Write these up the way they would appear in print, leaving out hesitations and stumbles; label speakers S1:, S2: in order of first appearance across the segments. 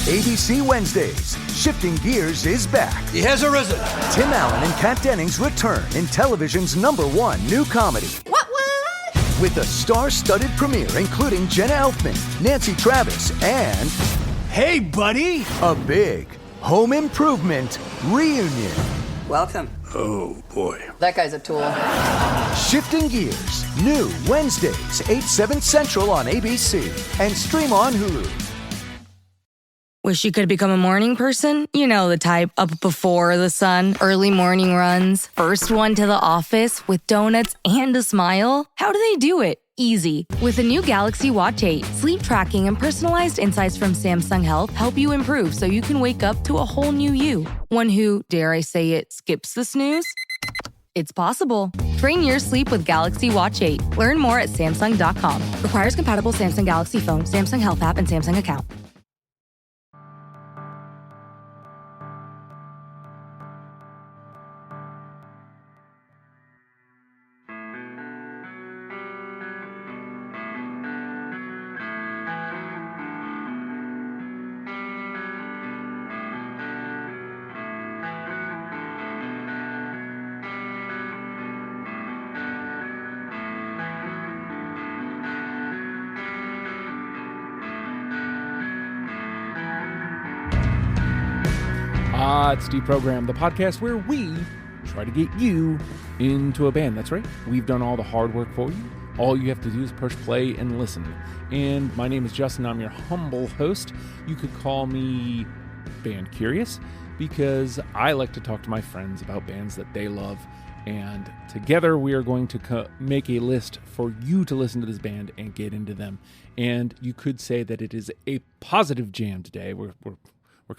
S1: ABC Wednesdays. Shifting Gears is back.
S2: He has arisen.
S1: Tim Allen and Kat Dennings return in television's #1 new comedy.
S3: What?
S1: With a star-studded premiere including Jenna Elfman, Nancy Travis, and...
S2: Hey, buddy!
S1: a big home improvement reunion.
S3: Welcome.
S2: Oh, boy.
S3: That guy's a tool.
S1: Shifting Gears. New Wednesdays, 8, 7 Central on ABC. And stream on Hulu.
S4: Wish you could become a morning person? You know the type, up before the sun, early morning runs, first one to the office with donuts and a smile. How do they do it? Easy. With the new Galaxy Watch 8, sleep tracking and personalized insights from Samsung Health help you improve so you can wake up to a whole new you. One who, dare I say it, skips the snooze? It's possible. Train your sleep with Galaxy Watch 8. Learn more at Samsung.com. Requires compatible Samsung Galaxy phone, Samsung Health app, and Samsung account.
S5: It's Deprogram, the podcast where we try to get you into a band. That's right. We've done all the hard work for you. All you have to do is push play and listen. And my name is Justin. I'm your humble host. You could call me Band Curious because I like to talk to my friends about bands that they love. And together we are going to make a list for you to listen to this band and get into them. And you could say that it is a positive jam today. We're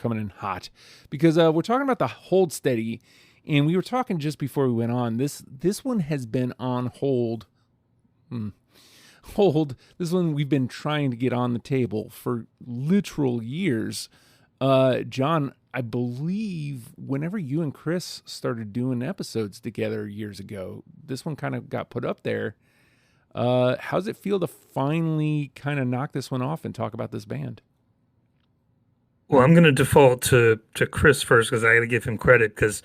S5: coming in hot because we're talking about the Hold Steady, and we were talking just before we went on. This one has been on hold. This one we've been trying to get on the table for literal years. John, I believe whenever you and Chris started doing episodes together years ago, this one kind of got put up there. How's it feel to finally kind of knock this one off and talk about this band?
S6: Well, I'm going to default to Chris first because I got to give him credit because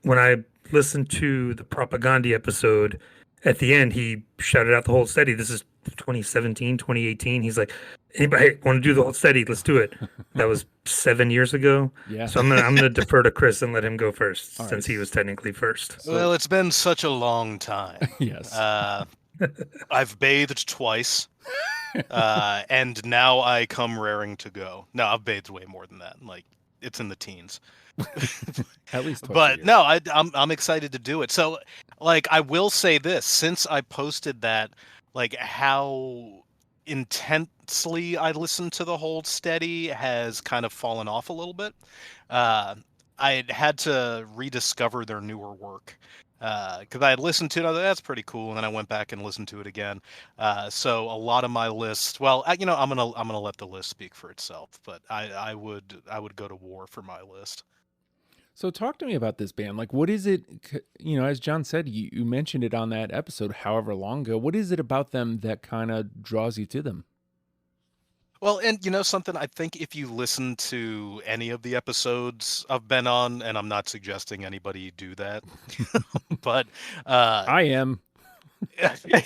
S6: when I listened to the Propaganda episode, at the end, he shouted out the Hold Steady. This is 2017, 2018. He's like, anybody want to do the Hold Steady? Let's do it. That was 7 years ago.
S5: Yeah.
S6: So I'm gonna defer to Chris and let him go first
S5: All
S6: since
S5: right.
S6: he was technically first.
S7: Well, it's been such a long time.
S5: Yes.
S7: I've bathed twice, and now I come raring to go. No, I've bathed way more than that. Like, it's in the teens.
S5: At least twice a
S7: But
S5: year.
S7: no, I'm excited to do it. So, like, I will say this: since I posted that, like, how intensely I listened to the Hold Steady has kind of fallen off a little bit. I had to rediscover their newer work. Because I had listened to it, I was like, that's pretty cool, and then I went back and listened to it again. So a lot of my list, well, I'm gonna let the list speak for itself, but I would go to war for my list.
S5: So talk to me about this band. Like, what is it, as John said, you mentioned it on that episode however long ago. What is it about them that kind of draws you to them?
S7: Well, and something, I think if you listen to any of the episodes I've been on, and I'm not suggesting anybody do that, but
S5: I am.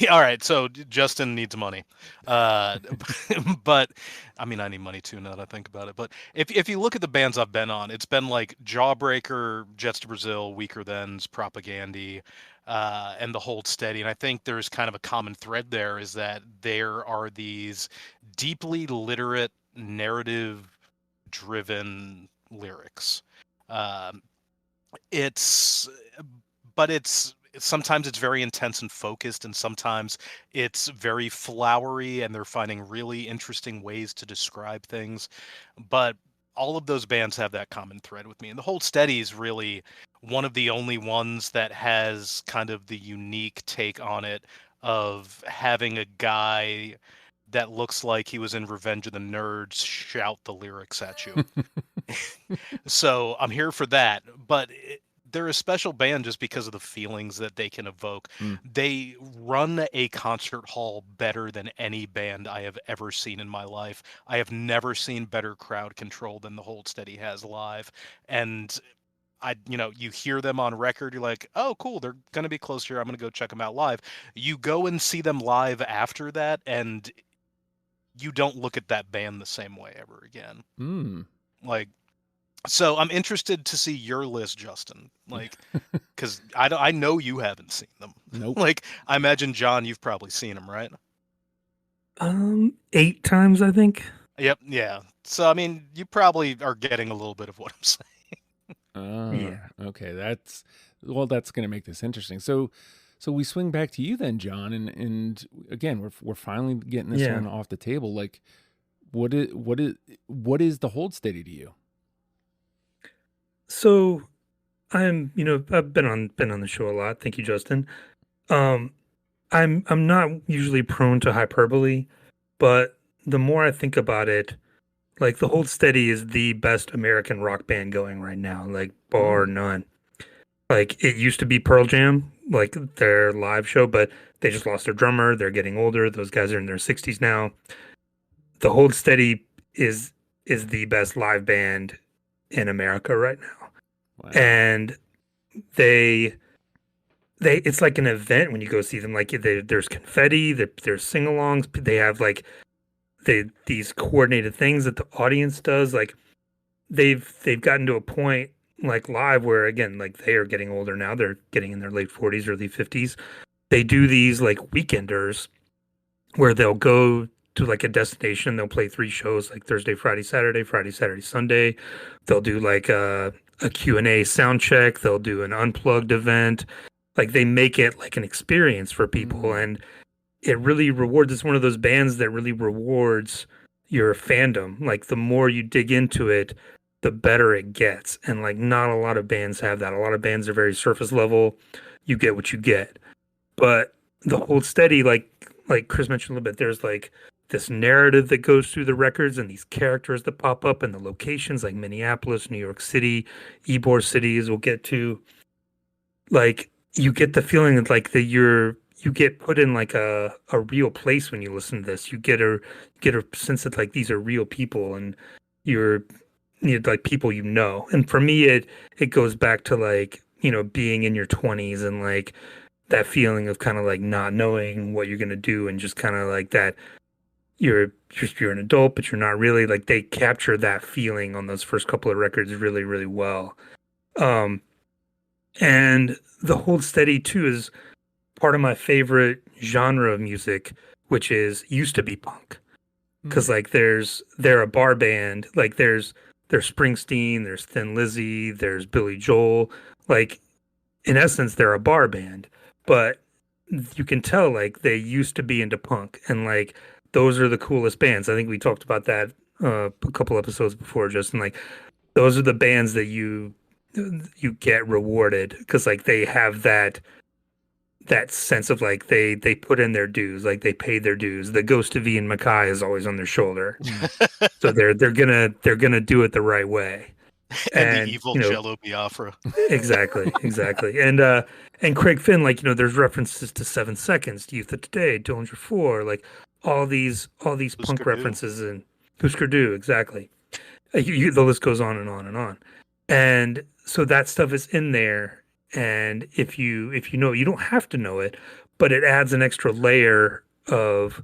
S7: all right, so Justin needs money. But I mean, I need money too now that I think about it. But if you look at the bands I've been on, it's been like Jawbreaker, Jets to Brazil, Weaker Thans, Propaganda, and the Hold Steady. And I think there's kind of a common thread there is that there are these deeply literate, narrative-driven lyrics. Sometimes it's very intense and focused, and sometimes it's very flowery, and they're finding really interesting ways to describe things. But all of those bands have that common thread with me. And the Hold Steady is really one of the only ones that has kind of the unique take on it of having a guy that looks like he was in Revenge of the Nerds shout the lyrics at you. So I'm here for that. But they're a special band just because of the feelings that they can evoke.
S5: Mm.
S7: They run a concert hall better than any band I have ever seen in my life. I have never seen better crowd control than the Hold Steady has live. And you hear them on record, you're like, oh, cool, they're going to be close here. I'm going to go check them out live. You go and see them live after that, and you don't look at that band the same way ever again.
S5: Mm.
S7: Like, so I'm interested to see your list, Justin. Like, because I know you haven't seen them.
S5: Nope.
S7: Like, I imagine, John, you've probably seen them, right?
S6: 8 times, I think.
S7: Yep, yeah. So, I mean, you probably are getting a little bit of what I'm saying.
S6: Yeah.
S5: Okay, that's going to make this interesting. So we swing back to you then, John, and again, we're finally getting this one off the table. Like, what is the Hold Steady to you?
S6: So I've been on the show a lot. Thank you, Justin. I'm not usually prone to hyperbole, but the more I think about it, like the Hold Steady is the best American rock band going right now, like bar none. Like it used to be Pearl Jam, like their live show, but they just lost their drummer. They're getting older. Those guys are in their 60s now. The Hold Steady is the best live band in America right now.
S5: Wow.
S6: And they it's like an event when you go see them. Like there's confetti, there's sing-alongs. They have like these coordinated things that the audience does. Like they've gotten to a point like live where, again, like they are getting older now. They're getting in their late 40s, early 50s. They do these like weekenders where they'll go to like a destination. They'll play 3 shows, like Thursday, Friday, Saturday, Sunday. They'll do like a Q&A sound check. They'll do an unplugged event. Like they make it like an experience for people. And it really rewards. It's one of those bands that really rewards your fandom. Like the more you dig into it, the better it gets. And like not a lot of bands have that. A lot of bands are very surface level. You get what you get. But the Hold Steady, like Chris mentioned a little bit, there's like this narrative that goes through the records and these characters that pop up and the locations like Minneapolis, New York City, Ybor City, as we'll get to. Like you get the feeling that like that you get put in like a real place when you listen to this. You get a sense that like these are real people and you're like people you know. And for me, it goes back to like, being in your 20s and like that feeling of kind of like not knowing what you're gonna do and just kind of like that you're an adult, but you're not really. Like they capture that feeling on those first couple of records really, really well. And the Hold Steady too is part of my favorite genre of music, which used to be punk. Because like they're a bar band. Like there's Springsteen, there's Thin Lizzy, there's Billy Joel. Like in essence, they're a bar band, but you can tell like they used to be into punk, and like those are the coolest bands. I think we talked about that a couple episodes before, Justin. Like those are the bands that you get rewarded because like they have that sense of like they put in their dues, like they paid their dues. The ghost of Ian Mackay is always on their shoulder, so they're gonna do it the right way.
S7: And the evil Jello Biafra.
S6: Exactly. And Craig Finn, like there's references to 7 Seconds, Youth of Today, Dillinger 4, like all these punk references, and Husker Du, exactly. The list goes on and on and on. And so that stuff is in there. And if you know, you don't have to know it, but it adds an extra layer of,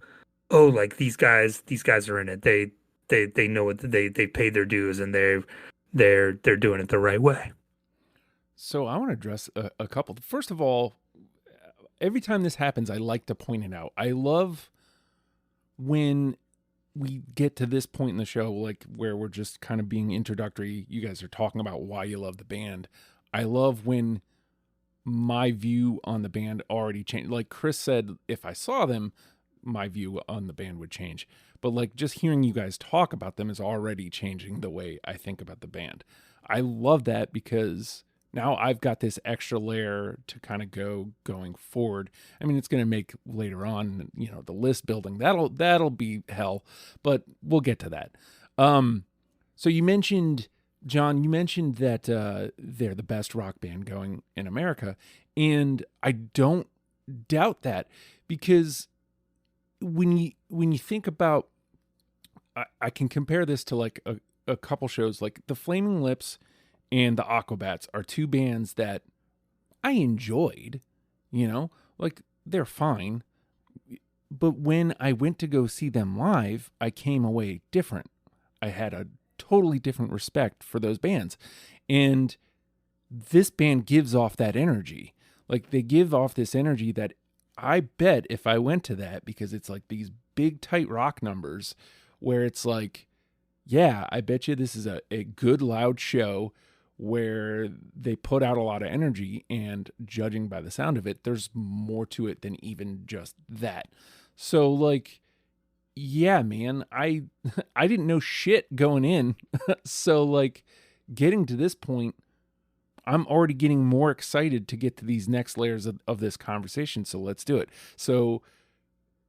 S6: oh, like these guys are in it. They know what they paid their dues and they're doing it the right way.
S5: So I want to address a couple. First of all, every time this happens, I like to point it out. I love when we get to this point in the show, like where we're just kind of being introductory. You guys are talking about why you love the band. I love when my view on the band already changed. Like Chris said, if I saw them, my view on the band would change. But like just hearing you guys talk about them is already changing the way I think about the band. I love that because now I've got this extra layer to kind of going forward. I mean, it's going to make later on, the list building, that'll be hell, but we'll get to that. So you mentioned John, you mentioned that they're the best rock band going in America, and I don't doubt that, because when you think about, I can compare this to like a couple shows, like the Flaming Lips and the Aquabats are two bands that I enjoyed, like they're fine. But when I went to go see them live, I came away different. I had a totally different respect for those bands. And this band gives off that energy. Like they give off this energy that I bet if I went to that, because it's like these big tight rock numbers where it's like, yeah, I bet you this is a good loud show where they put out a lot of energy, and judging by the sound of it, there's more to it than even just that. So like, yeah, man, I I didn't know shit going in. So like getting to this point, I'm already getting more excited to get to these next layers of this conversation. So let's do it. So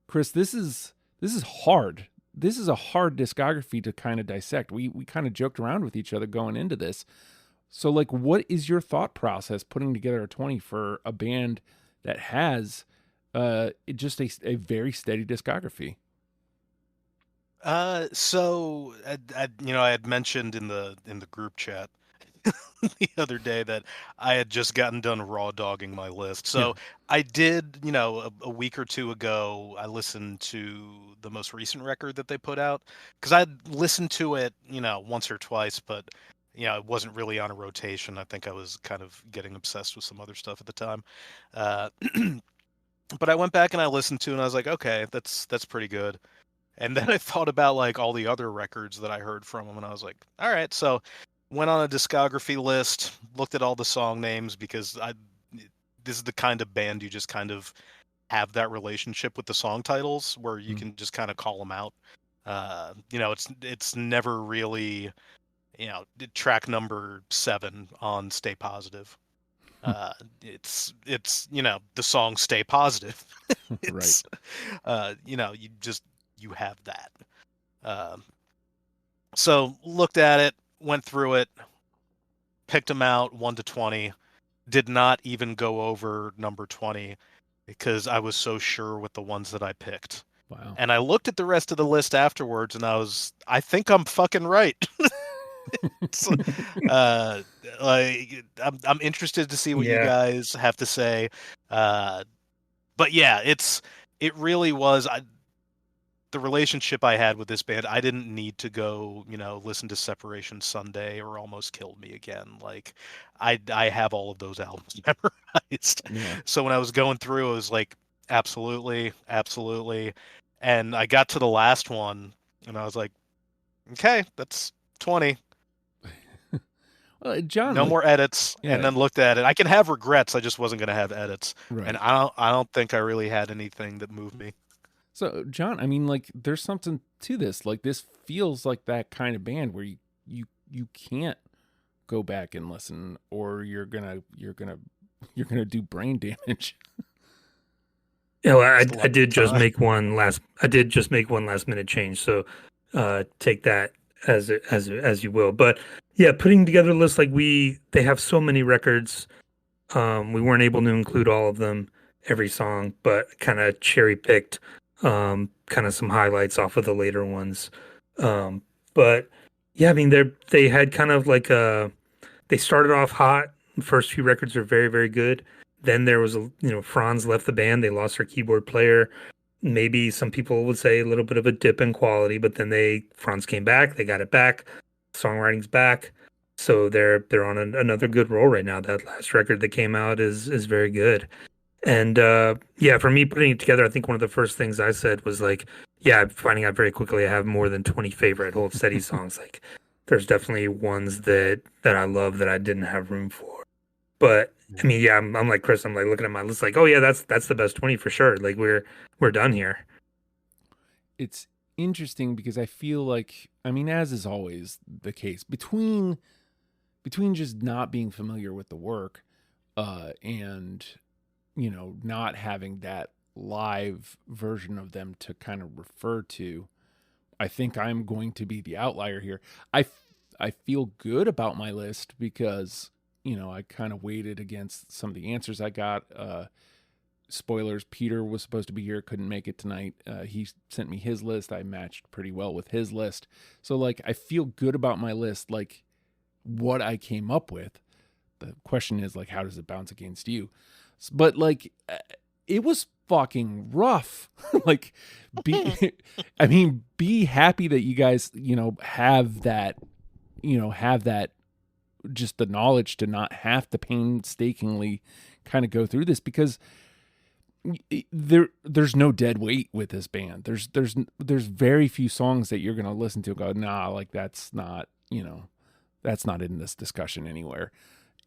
S5: Chris, this is hard. This is a hard discography to kind of dissect. We kind of joked around with each other going into this. So like, what is your thought process putting together a 20 for a band that has just a very steady discography?
S7: So I had mentioned in the group chat the other day that I had just gotten done raw dogging my list. So I did, a week or two ago, I listened to the most recent record that they put out, because I'd listened to it, once or twice, but it wasn't really on a rotation. I think I was kind of getting obsessed with some other stuff at the time. Uh, but I went back and I listened to it, and I was like, okay, that's pretty good. And then I thought about like all the other records that I heard from them, and I was like, all right, so went on a discography list, looked at all the song names, because this is the kind of band you just kind of have that relationship with the song titles where you can just kind of call them out. It's never really, track number 7 on Stay Positive. It's the song Stay Positive. It's you have that. So looked at it, went through it, picked them out 1 to 20, did not even go over number 20 because I was so sure with the ones that I picked.
S5: Wow.
S7: And I looked at the rest of the list afterwards, and I think I'm fucking right. So, I'm interested to see what you guys have to say. But yeah, it really was the relationship I had with this band. I didn't need to go, listen to Separation Sunday or Almost Killed Me Again. Like, I have all of those albums memorized.
S5: Yeah.
S7: So when I was going through, it was like, absolutely, absolutely. And I got to the last one, and I was like, okay, that's 20.
S5: Well, John,
S7: no more edits.
S5: Yeah.
S7: And then looked at it. I can have regrets. I just wasn't going to have edits.
S5: Right.
S7: And I don't think I really had anything that moved me.
S5: So, John, I mean, like, there's something to this. Like, this feels like that kind of band where you can't go back and listen, or you're gonna do brain damage.
S6: Yeah, well, I did just make one last minute change. So, take that as you will. But yeah, putting together a list like they have so many records. We weren't able to include all of them, every song, but kind of cherry picked kind of some highlights off of the later ones. But yeah, I mean, they had kind of like they started off hot. The first few records are very, very good. Then there was Franz left the band. They lost their keyboard player. Maybe some people would say a little bit of a dip in quality, but then Franz came back. They got it back. Songwriting's back. So they're on another good roll right now. That last record that came out is very good. And yeah, for me putting it together, I think one of the first things I said was like, yeah, finding out very quickly I have more than 20 favorite Hold Steady songs. Like, there's definitely ones that I love that I didn't have room for. But I mean, yeah, I'm like Chris. I'm like looking at my list, like, oh yeah, that's the best 20 for sure. Like, we're done here.
S5: It's interesting because I feel like, I mean, as is always the case, between just not being familiar with the work and not having that live version of them to kind of refer to, I think I'm going to be the outlier here. I feel good about my list because, I kind of weighted against some of the answers I got. Spoilers, Peter was supposed to be here, couldn't make it tonight. He sent me his list. I matched pretty well with his list. So, like, I feel good about my list, like, what I came up with. The question is, like, how does it bounce against you? But, like, it was fucking rough. Like, be happy that you guys, have that, just the knowledge to not have to painstakingly kind of go through this, because there's no dead weight with this band. There's very few songs that you're going to listen to and go, nah, like that's not in this discussion anywhere.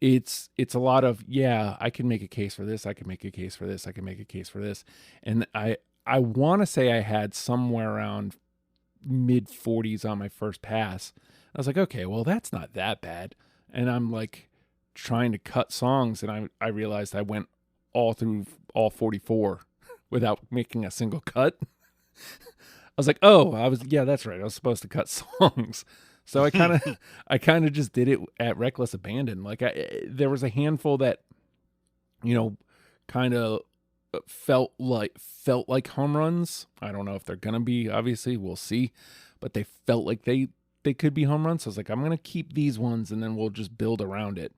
S5: It's a lot of, yeah, I can make a case for this. I can make a case for this. I can make a case for this. And I want to say I had somewhere around mid 40s on my first pass. I was like, okay, well, that's not that bad. And I'm like trying to cut songs, and I realized I went all through all 44 without making a single cut. I was like, yeah, that's right. I was supposed to cut songs. So I kind of just did it at reckless abandon. Like there was a handful that, kind of felt like home runs. I don't know if they're going to be, obviously we'll see, but they felt like they could be home runs. So I was like, I'm going to keep these ones and then we'll just build around it.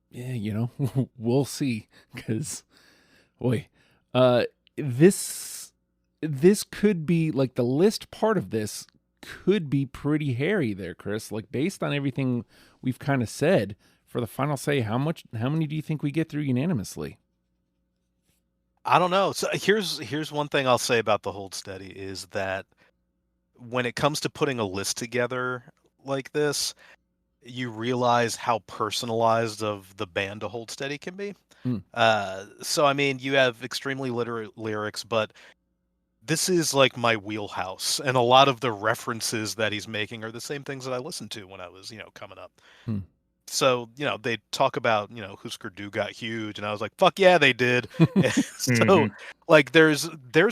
S5: Yeah, we'll see. Cause boy, this could be like the list part of this could be pretty hairy there, Chris. Like based on everything we've kind of said for the final say, how many do you think we get through unanimously?
S7: I don't know. So here's one thing I'll say about the Hold Steady is that when it comes to putting a list together like this, you realize how personalized of the band a Hold Steady can be. So I mean, you have extremely literate lyrics, but this is like my wheelhouse, and a lot of the references that he's making are the same things that I listened to when I was, coming up. So, they talk about, Husker Du got huge, and I was like, fuck yeah, they did. So, like, there's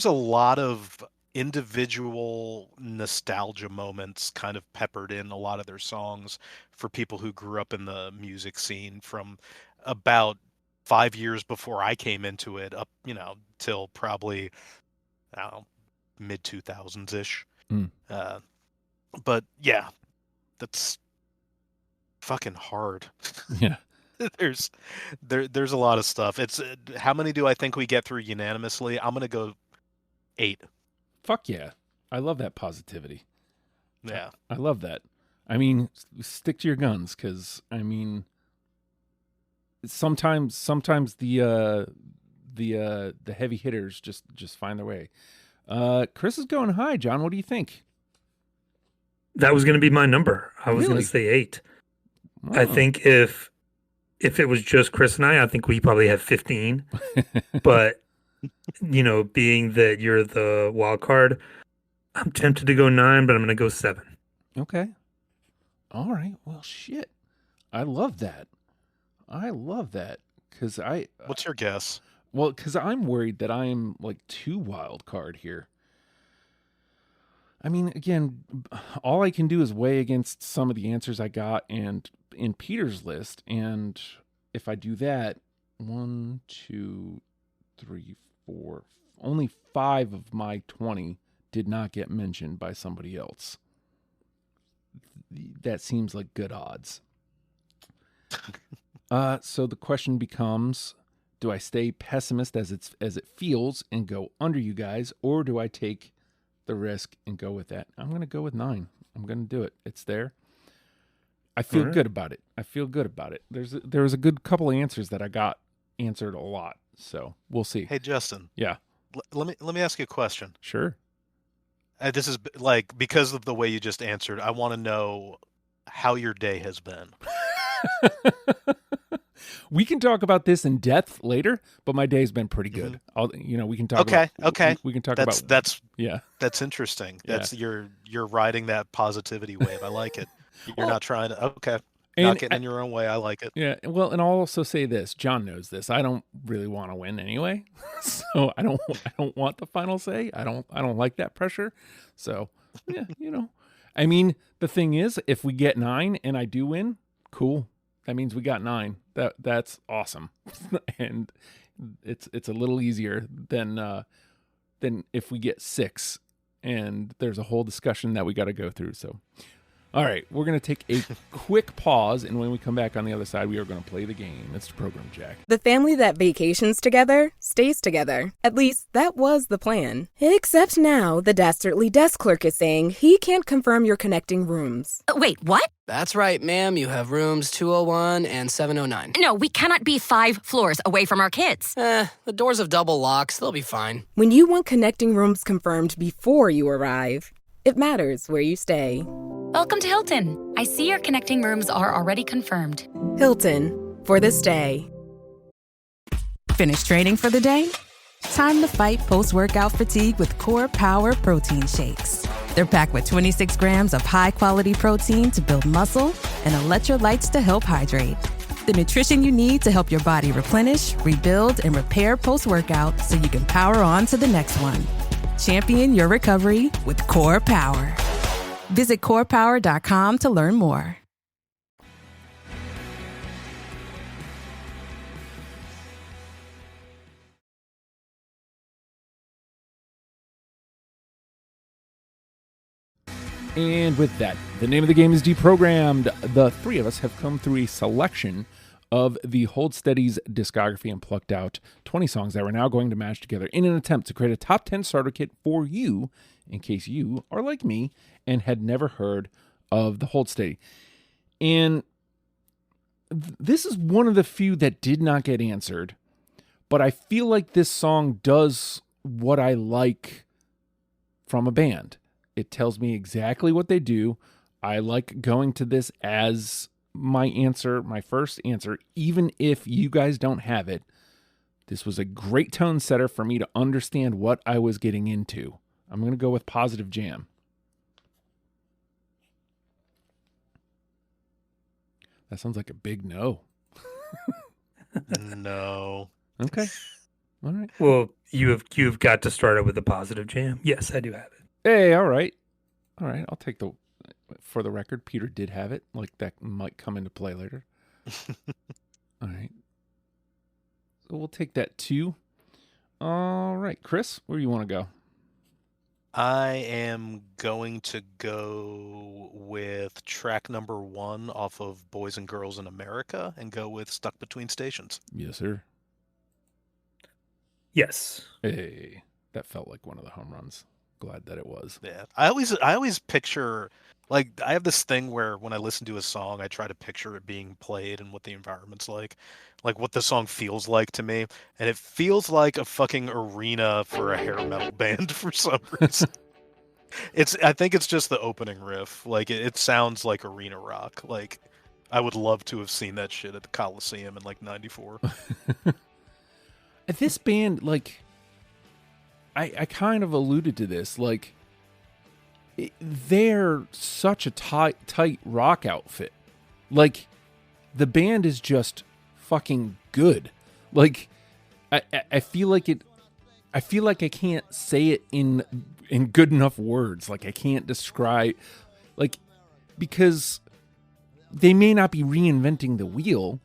S7: a lot of individual nostalgia moments kind of peppered in a lot of their songs for people who grew up in the music scene from about 5 years before I came into it up, till probably, I don't know, mid 2000s ish. But yeah, that's fucking hard.
S5: Yeah.
S7: there's a lot of stuff. It's how many do I think we get through unanimously? I'm gonna go 8.
S5: Fuck yeah. I love that positivity.
S7: Yeah.
S5: I love that. I mean, stick to your guns, because I mean, sometimes the heavy hitters just find their way. Chris is going high. John, what do you think?
S6: That was going to be my number. I was going to say 8. Oh. I think if it was just Chris and I think we probably have 15. But being that you're the wild card, I'm tempted to go 9, but I'm going to go 7.
S5: Okay. All right. Well, shit. I love that. Because
S7: What's your guess?
S5: Well, because I'm worried that I'm like too wild card here. I mean, again, all I can do is weigh against some of the answers I got and in Peter's list. And if I do that, 1, 2, 3, 4, only 5 of my 20 did not get mentioned by somebody else. That seems like good odds. So the question becomes, do I stay pessimist as it feels and go under you guys, or do I take the risk and go with that? I'm going to go with 9. I'm going to do it. It's there. I feel good about it. There was a good couple of answers that I got answered a lot. So we'll see.
S7: Hey, Justin.
S5: Yeah.
S7: Let me ask you a question.
S5: Sure.
S7: This is like, because of the way you just answered, I want to know how your day has been.
S5: We can talk about this in depth later, but my day's been pretty good. We can talk.
S7: Okay.
S5: We can talk
S7: that's,
S5: about.
S7: That's
S5: yeah.
S7: That's interesting. That's you're riding that positivity wave. I like it. You're not trying to. Okay. Not getting in your own way. I like it.
S5: Yeah. Well, and I'll also say this. John knows this. I don't really want to win anyway, so I don't want the final say. I don't like that pressure. So yeah, I mean, the thing is, if we get 9 and I do win, cool. That means we got 9. That's awesome. And it's a little easier than if we get 6 and there's a whole discussion that we got to go through. So, all right, we're going to take a quick pause, and when we come back on the other side, we are going to play the game. It's the program, Jack.
S3: The family that vacations together stays together. At least, that was the plan. Except now, the Dastardly desk clerk is saying he can't confirm your connecting rooms.
S8: Wait, what?
S9: That's right, ma'am. You have rooms 201 and 709.
S8: No, we cannot be 5 floors away from our kids.
S9: The doors have double locks. They'll be fine.
S3: When you want connecting rooms confirmed before you arrive, it matters where you stay.
S10: Welcome to Hilton. I see your connecting rooms are already confirmed.
S3: Hilton, for the stay.
S11: Finished training for the day? Time to fight post-workout fatigue with Core Power Protein Shakes. They're packed with 26 grams of high-quality protein to build muscle and electrolytes to help hydrate. The nutrition you need to help your body replenish, rebuild, and repair post-workout so you can power on to the next one. Champion your recovery with Core Power. Visit corepower.com to learn more.
S5: And with that, the name of the game is Deprogrammed. The three of us have come through a selection of the Hold Steady's discography and plucked out 20 songs that we're now going to match together in an attempt to create a top 10 starter kit for you, in case you are like me and had never heard of the Hold Steady. And this is one of the few that did not get answered, but I feel like this song does what I like from a band. It tells me exactly what they do. I like going to this as my answer, my first answer, even if you guys don't have it. This was a great tone setter for me to understand what I was getting into. I'm going to go with Positive Jam. That sounds like a big no.
S7: No.
S5: Okay. All right.
S6: Well, you've got to start it with a Positive Jam. Yes, I do have it.
S5: Hey, all right. All right, I'll take for the record, Peter did have it. Like, that might come into play later. All right. So we'll take that too. All right, Chris, where do you want to go?
S7: I am going to go with track number 1 off of Boys and Girls in America and go with Stuck Between Stations.
S5: Yes, sir.
S6: Yes.
S5: Hey, that felt like one of the home runs. Glad that it was.
S7: Yeah. I always picture, like, I have this thing where when I listen to a song, I try to picture it being played and what the environment's like what the song feels like to me. And it feels like a fucking arena for a hair metal band for some reason. I think it's just the opening riff. Like, it sounds like arena rock. Like, I would love to have seen that shit at the Coliseum in like 94.
S5: This band, like, I kind of alluded to this, like, they're such a tight rock outfit. Like, the band is just fucking good. Like, I feel like I can't say it in good enough words. Like, I can't describe, like, because they may not be reinventing the wheel,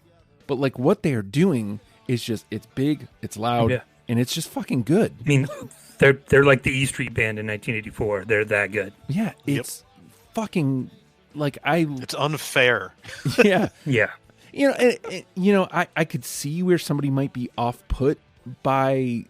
S5: but like what they're doing is just, it's big, it's loud,
S6: yeah.
S5: And it's just fucking good.
S6: I mean, they're like the E Street Band in 1984. They're that good.
S5: Yeah, it's fucking like
S7: It's unfair.
S5: Yeah,
S6: yeah.
S5: I could see where somebody might be off put by,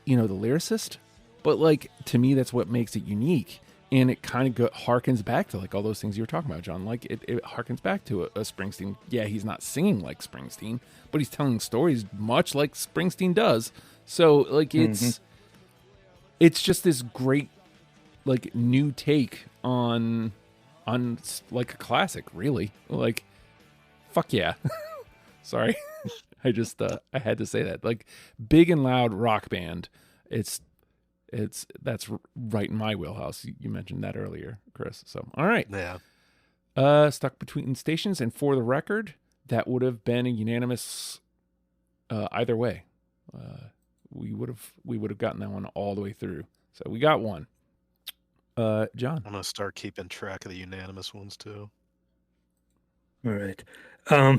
S5: the lyricist, but like to me that's what makes it unique, and it kind of harkens back to like all those things you were talking about, John. Like it harkens back to a Springsteen. Yeah, he's not singing like Springsteen, but he's telling stories much like Springsteen does. So like it's just this great like new take on like a classic, really. Like, fuck yeah. Sorry. I just I had to say that. Like, big and loud rock band. That's right in my wheelhouse. You mentioned that earlier, Chris. So, all right.
S7: Yeah.
S5: Stuck Between Stations, and for the record, that would have been a unanimous either way. We would have gotten that one all the way through. So we got one. John.
S7: I'm gonna start keeping track of the unanimous ones too.
S6: All right.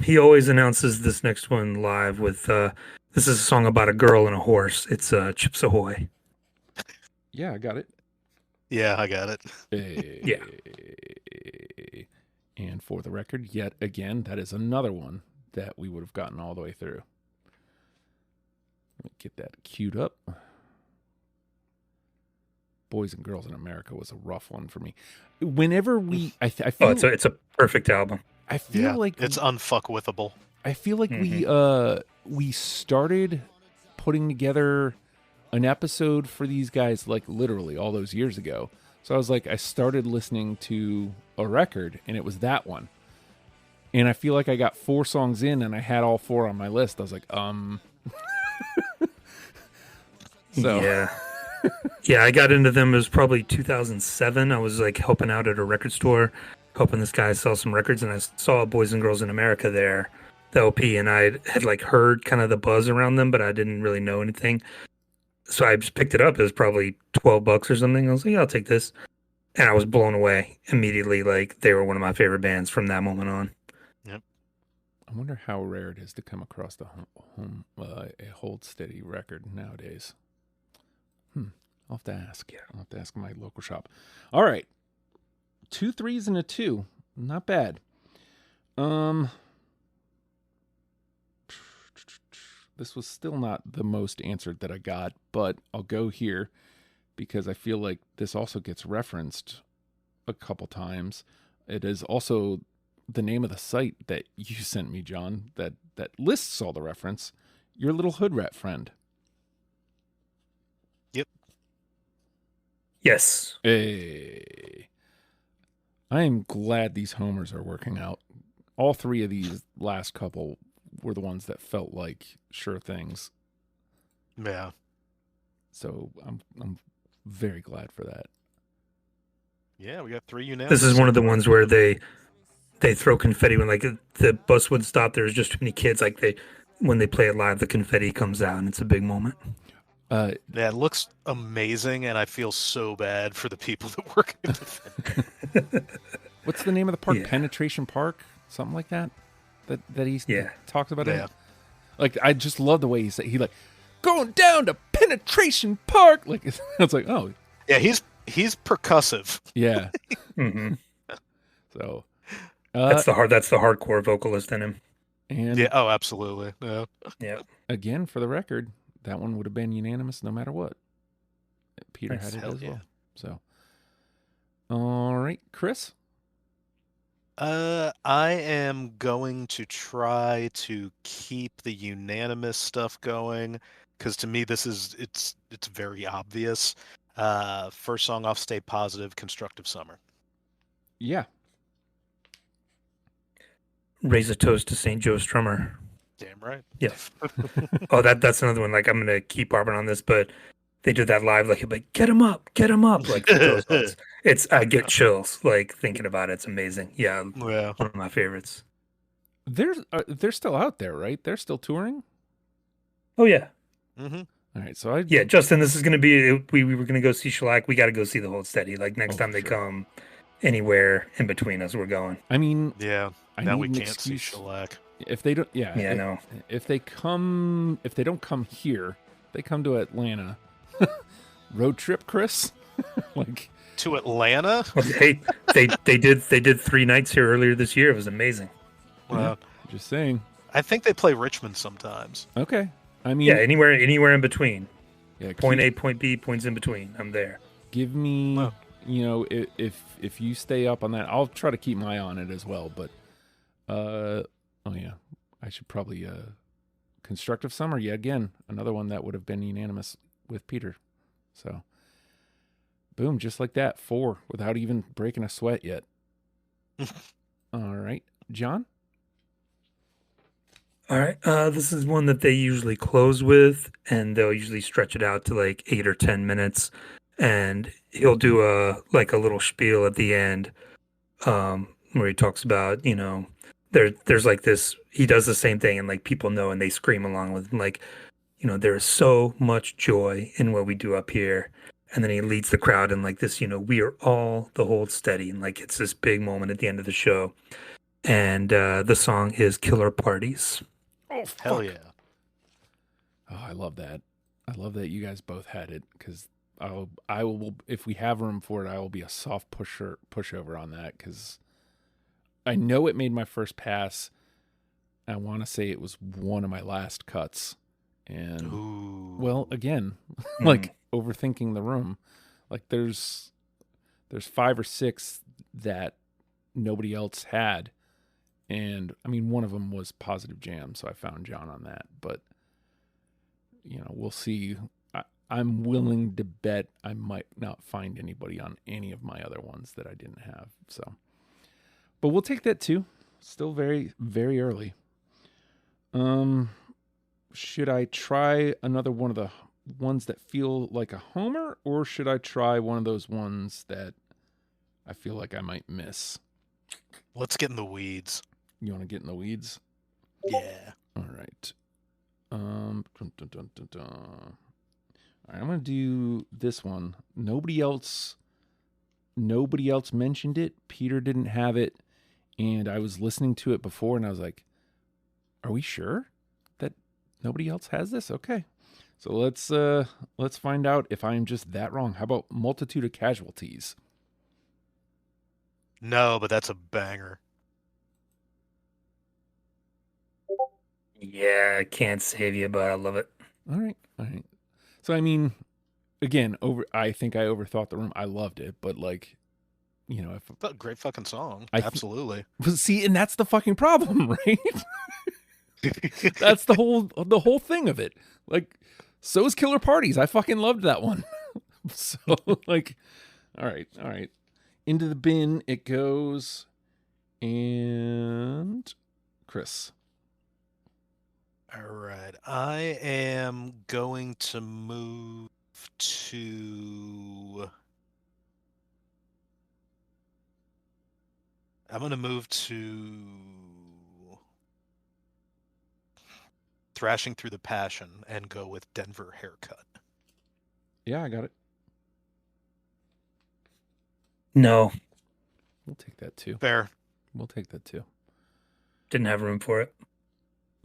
S6: He always announces this next one live with this is a song about a girl and a horse. It's Chips Ahoy.
S5: Yeah, I got it.
S7: Yeah, I got it.
S6: Yeah.
S5: And for the record, yet again, that is another one that we would have gotten all the way through. Let me get that queued up. Boys and Girls in America was a rough one for me. Whenever we, I feel,
S6: it's a perfect album.
S5: I feel like
S7: it's unfuckwithable.
S5: I feel like we started putting together an episode for these guys like literally all those years ago. So I was like, I started listening to a record and it was that one. And I feel like I got 4 songs in and I had all 4 on my list. I was like, So
S6: yeah, I got into them. It was probably 2007. I was like helping out at a record store, helping this guy sell some records, and I saw Boys and Girls in America there, the LP, and I had like heard kind of the buzz around them, but I didn't really know anything. So I just picked it up. It was probably $12 or something. I was like, yeah, I'll take this. And I was blown away immediately. Like, they were one of my favorite bands from that moment on.
S7: Yep.
S5: I wonder how rare it is to come across a Hold Steady record nowadays. I'll have to ask. Yeah, I'll have to ask my local shop. All right. 2 3s and a 2. Not bad. This was still not the most answered that I got, but I'll go here because I feel like this also gets referenced a couple times. It is also the name of the site that you sent me, John, that lists all the reference. Your little hood rat friend.
S7: Yep.
S6: Yes.
S5: Hey. I am glad these homers are working out. All 3 of these last couple were the ones that felt like sure things.
S7: Yeah.
S5: So I'm very glad for that.
S7: Yeah, we got 3 unanimous.
S6: This is one of the ones where they throw confetti when like the bus would stop. There's just too many kids. Like when they play it live, the confetti comes out and it's a big moment.
S7: Yeah, it looks amazing, and I feel so bad for the people that work at the
S5: What's the name of the park? Yeah. Penetration Park? Something like that? That he talks about it? Like, I just love the way he like, going down to Penetration Park! Like, it's like, oh.
S7: Yeah, he's percussive.
S5: Yeah.
S6: Mm-hmm.
S5: So.
S6: That's the hardcore vocalist in him.
S5: And
S7: yeah, oh, absolutely.
S6: Yeah.
S5: Again, for the record, that one would have been unanimous no matter what. Peter had it as well. So, all right, Chris?
S7: I am going to try to keep the unanimous stuff going because to me it's very obvious. First song off Stay Positive, Constructive Summer.
S5: Yeah.
S6: Raise a Toast to St. Joe Strummer.
S7: Damn right.
S6: Yes. Oh, that's another one. Like, I'm gonna keep harping on this, but they did that live. Like get him up. Like, I get chills. Like, thinking about it. It's amazing. Yeah, one of my favorites.
S5: They're still out there, right? They're still touring.
S6: Oh yeah.
S7: Mm-hmm.
S5: All right, so
S6: Justin, this is gonna be. We were gonna go see Shellac. We got to go see the Hold Steady. Like, next time they come anywhere in between us, we're going.
S5: I mean,
S7: yeah. Now we can't see Shellac.
S5: If they don't,
S6: no.
S5: If they don't come here, they come to Atlanta. Road trip, Chris. Like
S7: to Atlanta?
S6: Well, hey, they did 3 nights here earlier this year. It was amazing.
S7: Well,
S5: just saying.
S7: I think they play Richmond sometimes.
S5: Okay. I mean,
S6: yeah, anywhere in between.
S5: Yeah,
S6: point A, point B, points in between. I'm there.
S5: Give me, if you stay up on that, I'll try to keep my eye on it as well. But, I should probably Constructive Summer. Yeah, again, another one that would have been unanimous with Peter. So, boom, just like that, 4 without even breaking a sweat yet. All right, John.
S6: All right, this is one that they usually close with, and they'll usually stretch it out to like 8 or 10 minutes, and he'll do a little spiel at the end, where he talks about, there's like this, he does the same thing, and like people know and they scream along with him, like, there is so much joy in what we do up here, And then he leads the crowd in like this, we are all the hold steady. And like it's this big moment at the end of the show. And the song is Killer Parties.
S5: Oh,
S7: hell yeah.
S5: Oh, I love that. I love that you guys both had it, because I will, if we have room for it, I will be a soft pushover on that, because I know it made my first pass. I want to say it was one of my last cuts. And, well, again, like overthinking the room. Like there's 5 or 6 that nobody else had. And, I mean, one of them was Positive Jam, so I found John on that. But, we'll see. I'm willing to bet I might not find anybody on any of my other ones that I didn't have. So, but we'll take that too. Still very, very early. Should I try another one of the ones that feel like a homer, or should I try one of those ones that I feel like I might miss?
S7: Let's get in the weeds.
S5: You want to get in the weeds?
S7: Yeah.
S5: All right. All right, I'm going to do this one. Nobody else mentioned it. Peter didn't have it, and I was listening to it before, and I was like, are we sure that nobody else has this? Okay. So let's find out if I'm just that wrong. How about Multitude of Casualties?
S7: No, but that's a banger.
S6: Yeah, I can't save you, but I love it.
S5: All right. So, I mean, again, I think I overthought the room. I loved it, but like,
S7: Great fucking song. Absolutely.
S5: See, and that's the fucking problem, right? That's the whole thing of it. Like, so is Killer Parties. I fucking loved that one. So, like, all right. Into the bin it goes. And Chris.
S7: All right. I am going to move to... Thrashing Through the Passion and go with Denver Haircut.
S5: Yeah, I got it.
S6: No.
S5: We'll take that too.
S7: Fair.
S5: We'll take that too.
S6: Didn't have room for it.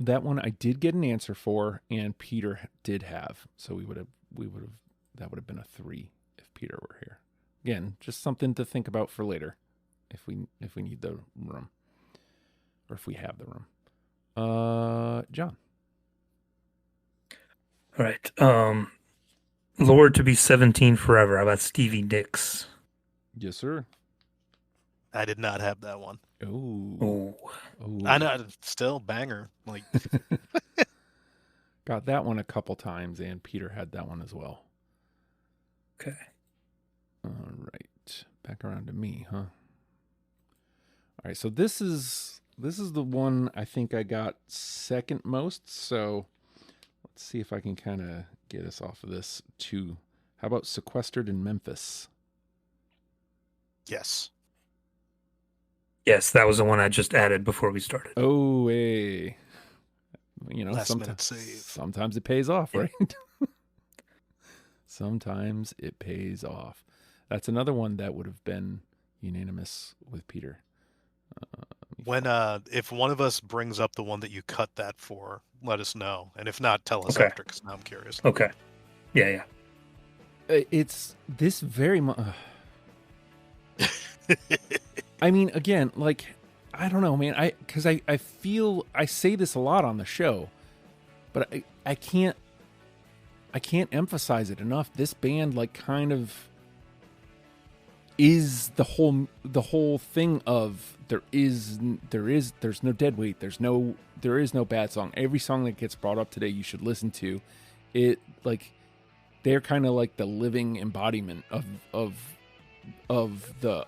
S5: That one I did get an answer for, and Peter did have. So that would have been a 3 if Peter were here. Again, just something to think about for later, if we need the room, or if we have the room. John.
S6: All right. Lord to be 17 forever. How about Stevie Nicks?
S5: Yes, sir.
S7: I did not have that one.
S5: Oh.
S7: I know, still banger. Like,
S5: got that one a couple times, and Peter had that one as well.
S6: Okay.
S5: All right, back around to me, huh? All right, so this is the one I think I got second most. So let's see if I can kind of get us off of this too. How about Sequestered in Memphis?
S7: yes.
S6: Yes, that was the one I just added before we started.
S5: Oh, hey.
S7: Last minute save.
S5: Sometimes it pays off, right? Sometimes it pays off. That's another one that would have been unanimous with Peter.
S7: If one of us brings up the one that you cut that for, let us know. And if not, tell us after, because now I'm curious.
S6: Okay. Yeah.
S5: It's this very much... I mean, again, like, I don't know, man. Because I feel I say this a lot on the show, but I can't emphasize it enough. This band, like, kind of is the whole thing of there's no dead weight. There is no bad song. Every song that gets brought up today, you should listen to it. Like, they're kind of like the living embodiment of the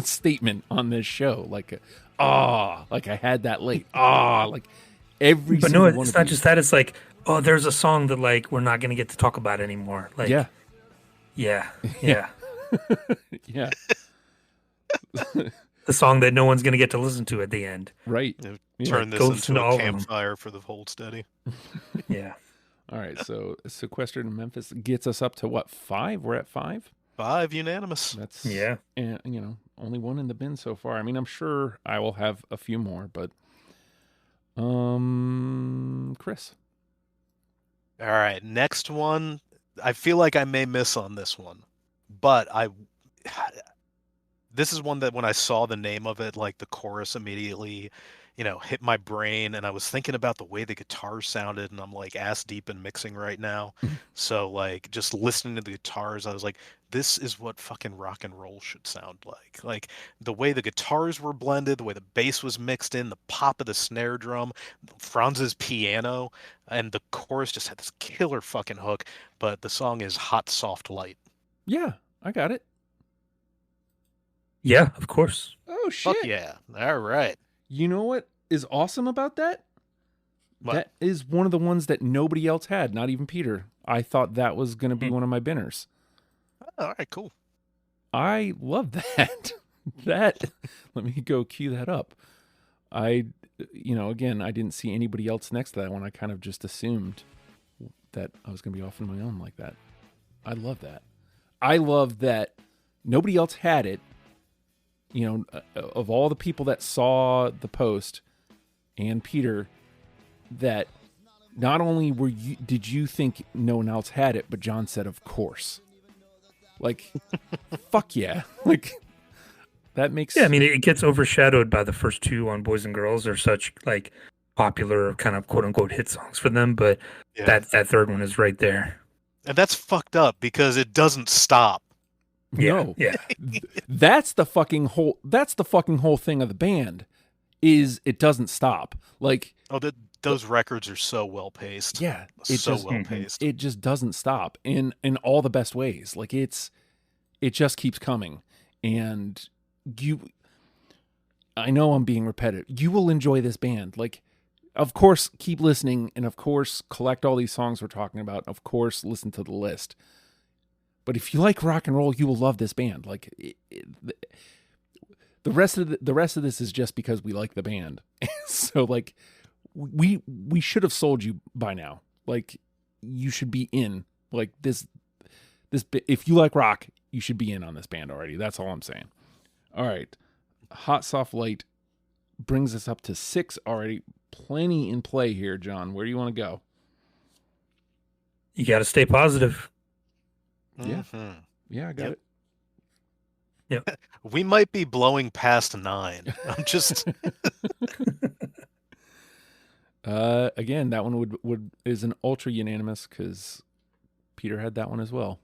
S5: statement on this show, like like I had that late, like every.
S6: But no, it's not just that. It's like, oh, there's a song that like we're not going to get to talk about anymore. Like, yeah.
S5: Yeah.
S6: The song that no one's going to get to listen to at the end.
S5: Right.
S7: Turn this into a campfire for the hold steady.
S6: Yeah.
S5: All right, so Sequestered in Memphis gets us up to what, 5? We're at 5?
S7: 5 unanimous.
S5: That's and only one in the bin so far. I mean, I'm sure I will have a few more, but Chris.
S7: All right, next one. I feel like I may miss on this one, but this is one that when I saw the name of it, like the chorus immediately, hit my brain, and I was thinking about the way the guitars sounded, and I'm like ass deep in mixing right now. So like just listening to the guitars, I was like, this is what fucking rock and roll should sound like. Like the way the guitars were blended, the way the bass was mixed in, the pop of the snare drum, Franz's piano, and the chorus just had this killer fucking hook. But the song is Hot Soft Light.
S5: Yeah, I got it.
S6: Yeah, of course.
S5: Oh shit.
S7: Fuck yeah. All right.
S5: You know what is awesome about that?
S7: What?
S5: That is one of the ones that nobody else had, not even Peter. I thought that was going to be one of my binners.
S7: Oh, all right, cool.
S5: I love that. Let me go cue that up. Again, I didn't see anybody else next to that one. I kind of just assumed that I was going to be off on my own like that. I love that. I love that nobody else had it. Of all the people that saw the post and Peter, that not only did you think no one else had it, but John said, of course. Like, fuck yeah. Like, that makes...
S6: Yeah, I mean, it gets overshadowed by the first two on Boys and Girls. They're such, like, popular kind of quote-unquote hit songs for them, but that third one is right there.
S7: And that's fucked up because it doesn't stop.
S5: No.
S6: Yeah.
S5: That's the fucking whole thing of the band, is it doesn't stop. Like,
S7: those records are so well paced.
S5: Yeah.
S7: Well paced.
S5: It just doesn't stop in all the best ways. Like it just keeps coming. And I know I'm being repetitive. You will enjoy this band. Like, of course, keep listening, and of course, collect all these songs we're talking about. Of course, listen to the list. But if you like rock and roll, you will love this band. Like the rest of this is just because we like the band. So like we should have sold you by now. Like you should be in. Like this if you like rock, you should be in on this band already. That's all I'm saying. All right. Hot Soft Light brings us up to 6 already. Plenty in play here, John. Where do you want to go?
S6: You got to stay positive.
S5: Yeah. Mm-hmm. Yeah, I got it.
S6: Yep.
S7: We might be blowing past 9. I'm just
S5: again, that one is an ultra unanimous because Peter had that one as well.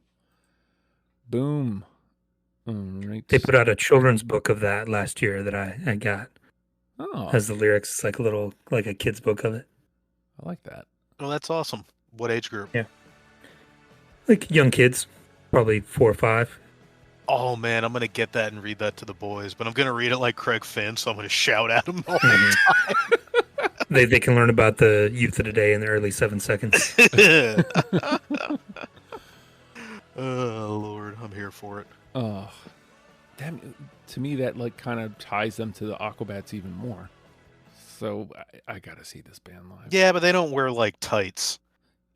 S5: Boom. Right.
S6: They put out a children's book of that last year that I got.
S5: Oh.
S6: Has the lyrics. It's like a kid's book of it.
S5: I like that.
S7: Oh, that's awesome. What age group?
S6: Yeah. Like young kids, probably 4 or 5.
S7: Oh man, I'm gonna get that and read that to the boys, but I'm gonna read it like Craig Finn, so I'm gonna shout at them all the time.
S6: They can learn about the youth of today in the early 7 seconds.
S7: Oh Lord, I'm here for it.
S5: Oh, damn! To me, that like kind of ties them to the Aquabats even more. So I gotta see this band live.
S7: Yeah, but they don't wear like tights.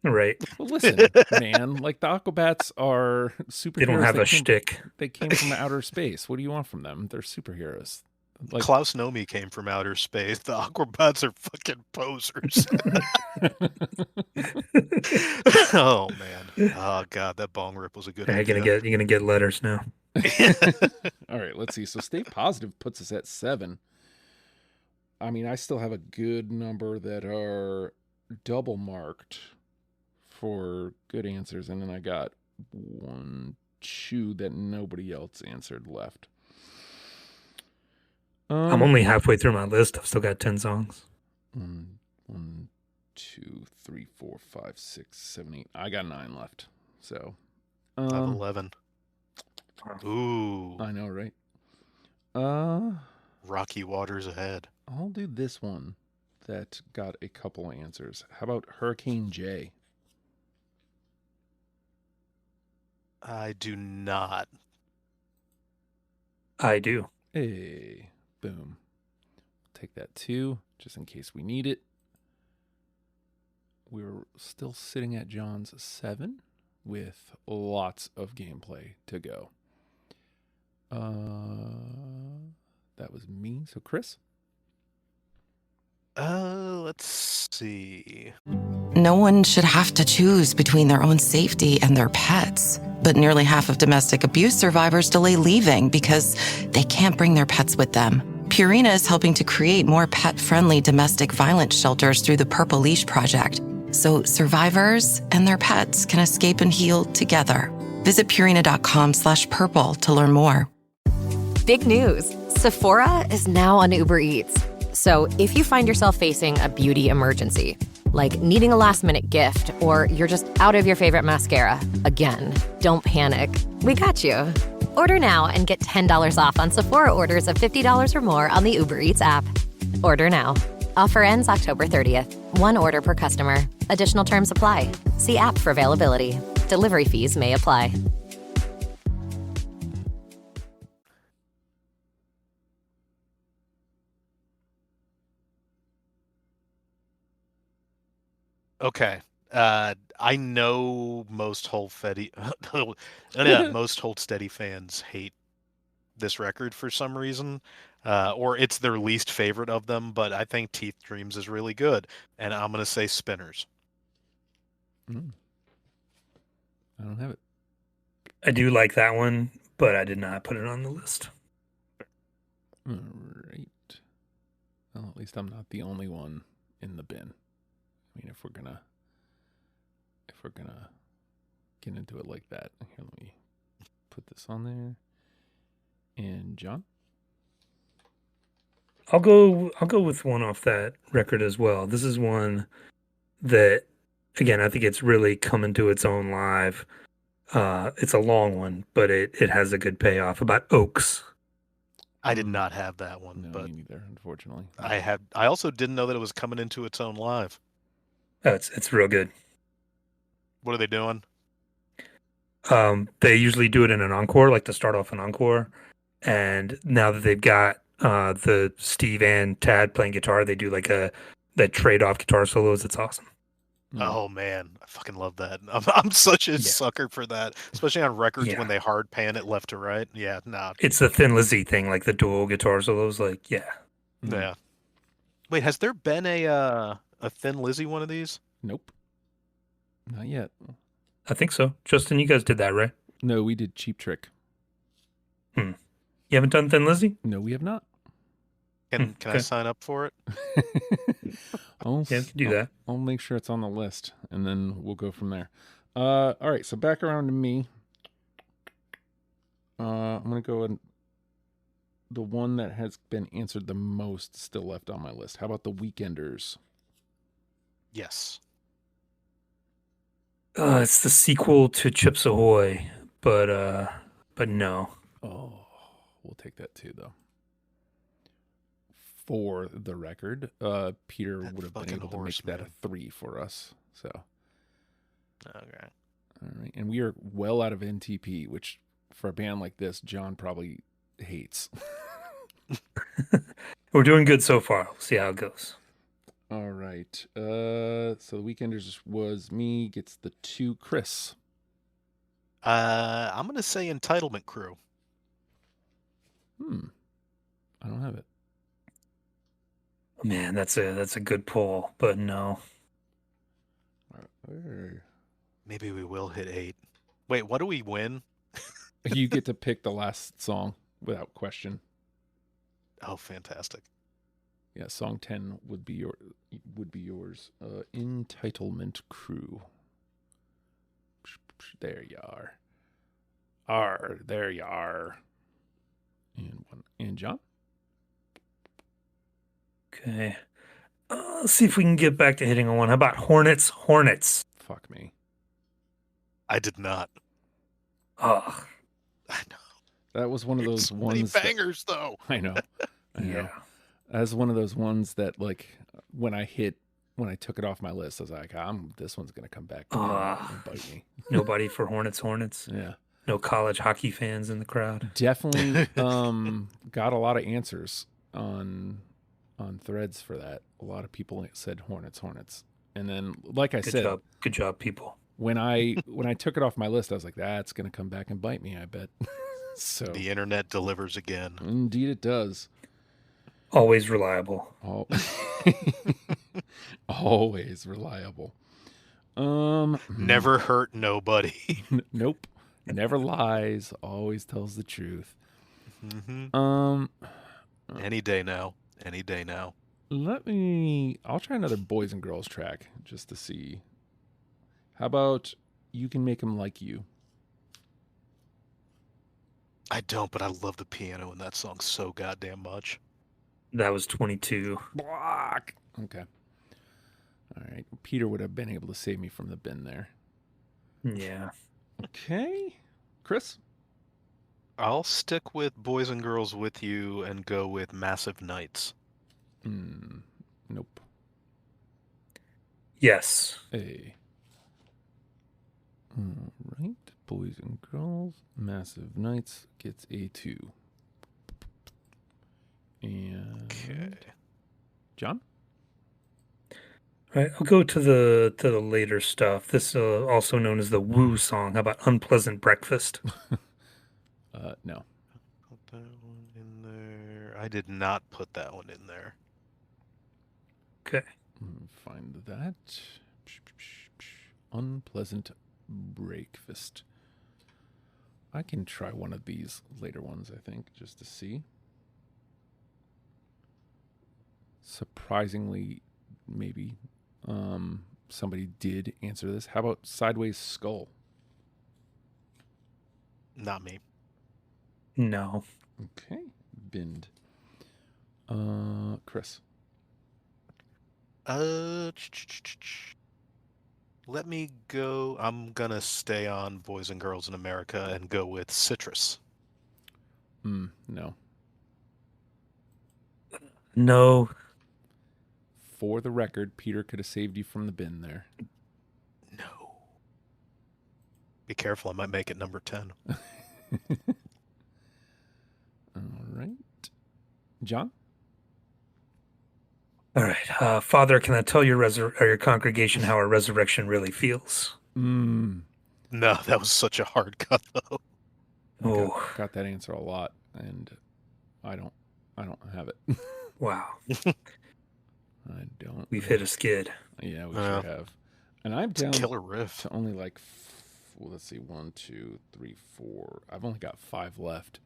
S6: Right.
S5: Well, listen, man. Like the Aquabats are superheroes.
S6: They don't have a shtick.
S5: They came from outer space. What do you want from them? They're superheroes. Like,
S7: Klaus Nomi came from outer space. The Aquabats are fucking posers. Oh man. Oh god, that bong rip was a good idea.
S6: You're gonna get letters now.
S5: All right, let's see. So Stay Positive puts us at 7. I mean, I still have a good number that are double marked for good answers, and then I got 1, 2 that nobody else answered left.
S6: I'm only halfway through my list. I've still got 10 songs.
S5: 1, 2, 3, 4, 5, 6, 7, 8. I got 9 left. So
S7: I have 11. Ooh.
S5: I know, right?
S7: Rocky waters ahead.
S5: I'll do this one that got a couple answers. How about Hurricane J?
S7: I do not.
S6: I do.
S5: Hey, boom. Take that 2, just in case we need it. we're still sitting at John's 7 with lots of gameplay to go. That was me. So Chris?
S7: Let's see.
S11: No one should have to choose between their own safety and their pets. But nearly half of domestic abuse survivors delay leaving because they can't bring their pets with them. Purina is helping to create more pet-friendly domestic violence shelters through the Purple Leash Project, so survivors and their pets can escape and heal together. Visit Purina.com/purple to learn more.
S8: Big news. Sephora is now on Uber Eats. So if you find yourself facing a beauty emergency, like needing a last-minute gift, or you're just out of your favorite mascara, again, don't panic. We got you. Order now and get $10 off on Sephora orders of $50 or more on the Uber Eats app. Order now. Offer ends October 30th. One order per customer. Additional terms apply. See app for availability. Delivery fees may apply.
S7: Okay. I know most Hold Steady, most Hold Steady fans hate this record for some reason, or it's their least favorite of them. But I think Teeth Dreams is really good, and I'm gonna say Spinners.
S5: I don't have it.
S6: I do like that one, but I did not put it on the list.
S5: All right. Well, at least I'm not the only one in the bin. I mean, if we're gonna get into it like that, here, let me put this on there. And John,
S6: I'll go with one off that record as well. This is one that, again, I think it's really coming to its own live. It's a long one, but it has a good payoff. About Oaks.
S7: I did not have that one,
S5: no,
S7: but
S5: me neither, unfortunately.
S7: I also didn't know that it was coming into its own live.
S6: Oh, it's real good.
S7: What are they doing?
S6: They usually do it in an encore, like to start off an encore. And now that they've got the Steve and Tad playing guitar, they do like that trade off guitar solos. It's awesome.
S7: Oh man, I fucking love that. I'm such a sucker for that, especially on records when they hard pan it left to right. Yeah, nah.
S6: It's the Thin Lizzy thing, like the dual guitar solos. Like, yeah.
S7: Yeah. Wait, has there been a Thin Lizzy one of these?
S5: Nope. Not yet.
S6: I think so. Justin, you guys did that, right?
S5: No, we did Cheap Trick.
S6: You haven't done Thin Lizzy?
S5: No, we have not.
S7: Can I sign up for it?
S6: Do that.
S5: I'll make sure it's on the list, and then we'll go from there. All right, so back around to me. I'm going to go and the one that has been answered the most still left on my list. How about the Weekenders?
S7: Yes.
S6: It's the sequel to Chips Ahoy, but no.
S5: Oh, we'll take that too, though. For the record, Peter would have been able to make that a 3 for us. So,
S7: okay.
S5: All right, and we are well out of NTP, which for a band like this, John probably hates.
S6: We're doing good so far. We'll see how it goes.
S5: All right. So the Weekenders was me, gets the 2. Chris.
S7: I'm gonna say Entitlement Crew.
S5: I don't have it.
S6: Man, that's a good pull, but no.
S7: Maybe we will hit 8. Wait, what do we win?
S5: You get to pick the last song without question.
S7: Oh, fantastic.
S5: Yeah, song 10 would be yours. Entitlement Crew. There you are. There you are. And John?
S6: Okay. Let's see if we can get back to hitting on one. How about Hornets?
S5: Fuck me.
S7: I did not.
S6: Oh.
S7: I know.
S5: That was one of those
S7: so
S5: ones.
S7: Many bangers, though.
S5: I know.
S6: Yeah.
S5: That's one of those ones that, like, when I took it off my list, I was like, this one's gonna come back and bite me.
S6: Nobody for Hornets.
S5: Yeah.
S6: No college hockey fans in the crowd.
S5: Definitely got a lot of answers on threads for that. A lot of people said Hornets. And then, like I said,
S6: good job, people.
S5: When I took it off my list, I was like, that's going to come back and bite me, I bet. So
S7: the internet delivers again.
S5: Indeed it does.
S6: Always reliable.
S5: Always reliable.
S7: Never hurt nobody.
S5: Nope. Never lies. Always tells the truth.
S7: Mm-hmm. Any day now. Any day now.
S5: I'll try another Boys and Girls track just to see. How about You Can Make 'Em Like You?
S7: I don't, but I love the piano in that song so goddamn much.
S6: That was 22.
S5: Block. Okay. All right. Peter would have been able to save me from the bin there.
S6: Yeah.
S5: Okay. Chris?
S7: I'll stick with Boys and Girls with You and go with Massive Nights.
S5: Nope.
S6: Yes.
S5: Hey. All right. Boys and Girls. Massive Nights gets a 2. And
S7: okay.
S5: John?
S6: All right, I'll go to the later stuff. This also known as the Woo song. How about Unpleasant Breakfast?
S5: No.
S7: Put that one in there. I did not put that one in there.
S6: Okay.
S5: Find that. Unpleasant Breakfast. I can try one of these later ones, I think, just to see. Surprisingly, maybe somebody did answer this. How about Sideways Skull?
S7: Not me.
S6: No.
S5: Okay. Binned. Chris.
S7: Let me go. I'm gonna stay on Boys and Girls in America and go with Citrus.
S5: No.
S6: No.
S5: For the record, Peter could have saved you from the bin there.
S7: No. Be careful, I might make it number 10.
S5: All right. John?
S6: All right. Father, can I tell your congregation how our resurrection really feels?
S7: No, that was such a hard cut, though.
S5: Got that answer a lot, and I don't have it.
S6: Wow.
S5: I don't.
S6: We've hit a skid.
S5: Yeah, we sure have. And I'm down
S7: killer riff
S5: to only like, let's see, 1, 2, 3, 4. I've only got 5 left.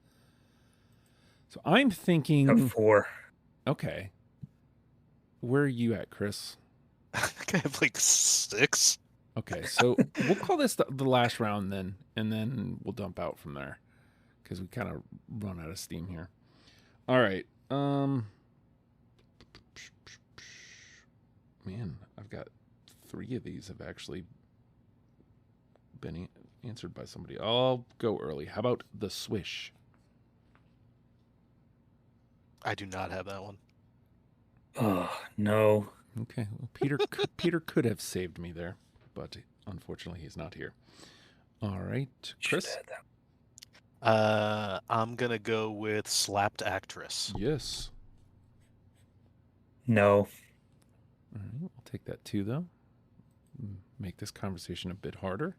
S5: So I'm thinking.
S6: Got 4.
S5: Okay. Where are you at, Chris?
S7: I have like 6.
S5: Okay, so we'll call this the last round then, and then we'll dump out from there because we kind of run out of steam here. All right. Man, I've got 3 of these have actually been answered by somebody. I'll go early. How about The Swish?
S7: I do not have that one.
S6: Oh, no.
S5: Okay. Well, Peter could have saved me there, but unfortunately he's not here. All right. Chris?
S7: I'm going to go with Slapped Actress.
S5: Yes.
S6: No.
S5: All right, we'll take that too, though. Make this conversation a bit harder.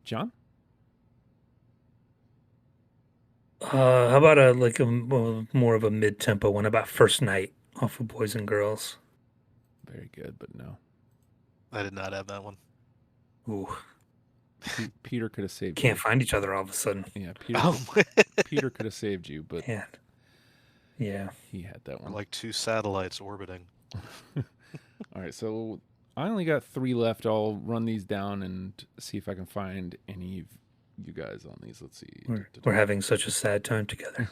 S5: John?
S6: How about a more of a mid-tempo one about First Night off of Boys and Girls?
S5: Very good, but no.
S7: I did not have that one.
S6: Ooh.
S5: Peter could have saved you.
S6: Can't find each other all of a sudden.
S5: Yeah, Peter could have saved you, but
S6: yeah,
S5: he had that one.
S7: We're like 2 satellites orbiting.
S5: All right, so I only got 3 left. I'll run these down and see if I can find any of you guys on these. Let's see.
S6: We're having such a sad time together.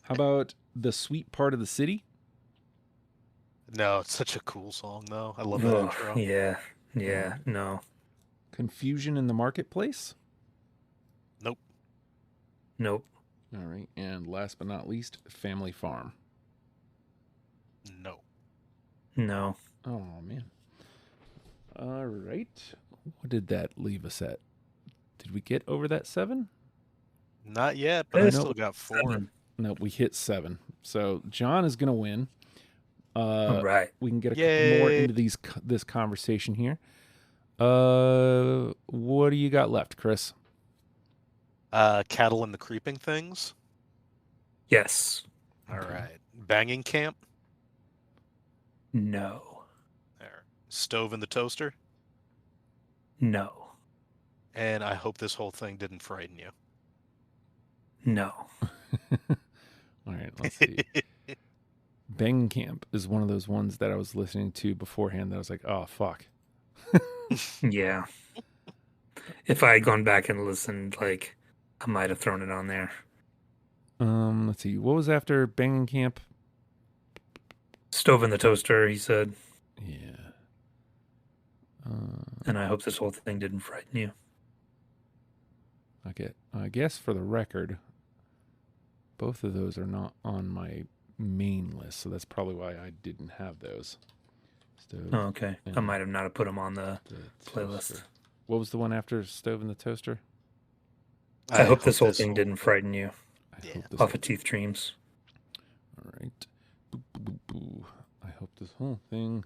S5: How about The Sweet Part of the City?
S7: No, it's such a cool song, though. I love that intro.
S6: Yeah, no.
S5: Confusion in the Marketplace?
S7: Nope.
S6: Nope.
S5: All right, and last but not least, Family Farm.
S7: No.
S6: No.
S5: Oh, man. All right. What did that leave us at? Did we get over that 7?
S7: Not yet, but I still got 4.
S6: 7.
S5: No, we hit 7. So John is going to win.
S6: All right.
S5: We can get a couple more into this conversation here. What do you got left, Chris?
S7: Cattle and the Creeping Things.
S6: Yes.
S7: All right. Banging Camp.
S6: No.
S7: There. Stove in the Toaster.
S6: No.
S7: And I hope this whole thing didn't frighten you.
S6: No.
S5: All right, let's see. Bang Camp is one of those ones that I was listening to beforehand that I was like, oh, fuck.
S6: Yeah. If I had gone back and listened, like, I might have thrown it on there.
S5: Let's see. What was after Banging Camp?
S6: Stove in the Toaster, he said.
S5: Yeah.
S6: And I hope this whole thing didn't frighten you.
S5: I guess for the record, both of those are not on my main list, so that's probably why I didn't have those.
S6: Oh, okay. I might have not have put them on the playlist.
S5: Toaster. What was the one after Stove in the Toaster?
S6: I hope this whole thing didn't frighten you.
S5: Off
S6: of Teeth Dreams.
S5: All right. Boo, boo, boo, boo. I hope this whole thing.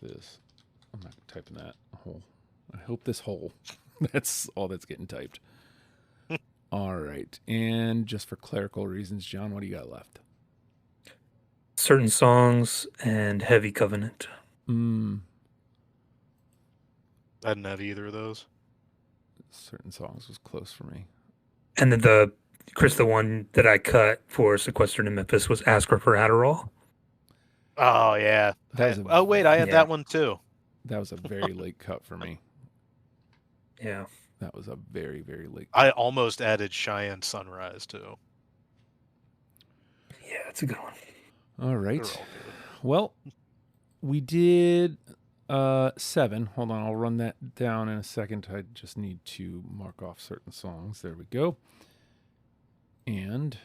S5: I'm not typing that whole. I hope this whole. That's all that's getting typed. All right. And just for clerical reasons, John, what do you got left?
S6: Certain Songs and Heavy Covenant.
S7: I didn't have either of those.
S5: Certain Songs was close for me.
S6: And then the one that I cut for Sequestered in Memphis was Ask Her for Adderall.
S7: Oh, yeah. I had that one too.
S5: That was a very late cut for me.
S6: Yeah.
S5: That was a very, very late cut.
S7: I almost added Cheyenne Sunrise too.
S6: Yeah, it's a good one.
S5: All right. Well, we did 7. Hold on, I'll run that down in a second. I just need to mark off certain songs. There we go. And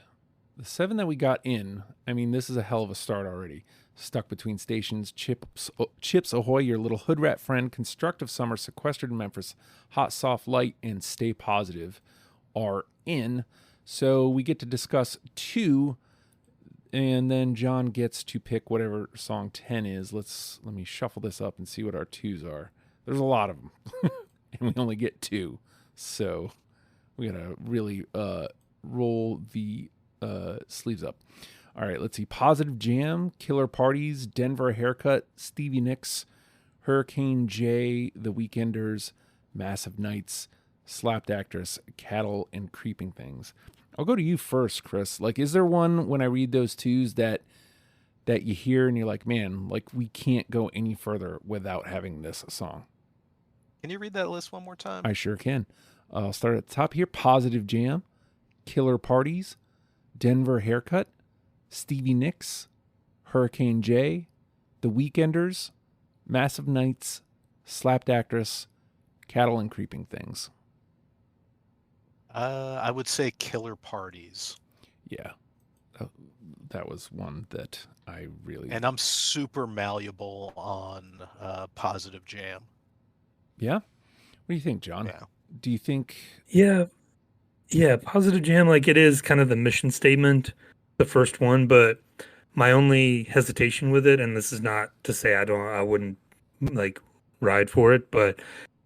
S5: the 7 that we got in, I mean, this is a hell of a start already. Stuck Between Stations, Chips Ahoy, Your Little Hood Rat Friend, Constructive Summer, Sequestered in Memphis, Hot Soft Light, and Stay Positive are in. So we get to discuss 2, and then John gets to pick whatever song 10 is. Let me shuffle this up and see what our 2s are. There's a lot of them, and we only get 2. So we got to really roll the sleeves up. All right, let's see. Positive Jam, Killer Parties, Denver Haircut, Stevie Nicks, Hurricane J, The Weekenders, Massive Nights, Slapped Actress, Cattle, and Creeping Things. I'll go to you first, Chris. Like, is there one when I read those 2s that you hear and you're like, man, like we can't go any further without having this song?
S7: Can you read that list one more time?
S5: I sure can. I'll start at the top here. Positive Jam, Killer Parties, Denver Haircut, Stevie Nicks, Hurricane J, The Weekenders, Massive Nights, Slapped Actress, Cattle and Creeping Things.
S7: I would say Killer Parties.
S5: Yeah. That was one that I really...
S7: And I'm super malleable on Positive Jam.
S5: Yeah? What do you think, John?
S7: Yeah.
S5: Do you think...
S6: Yeah, Positive Jam, like it is kind of the mission statement, the first one, but my only hesitation with it, and this is not to say I wouldn't like ride for it, but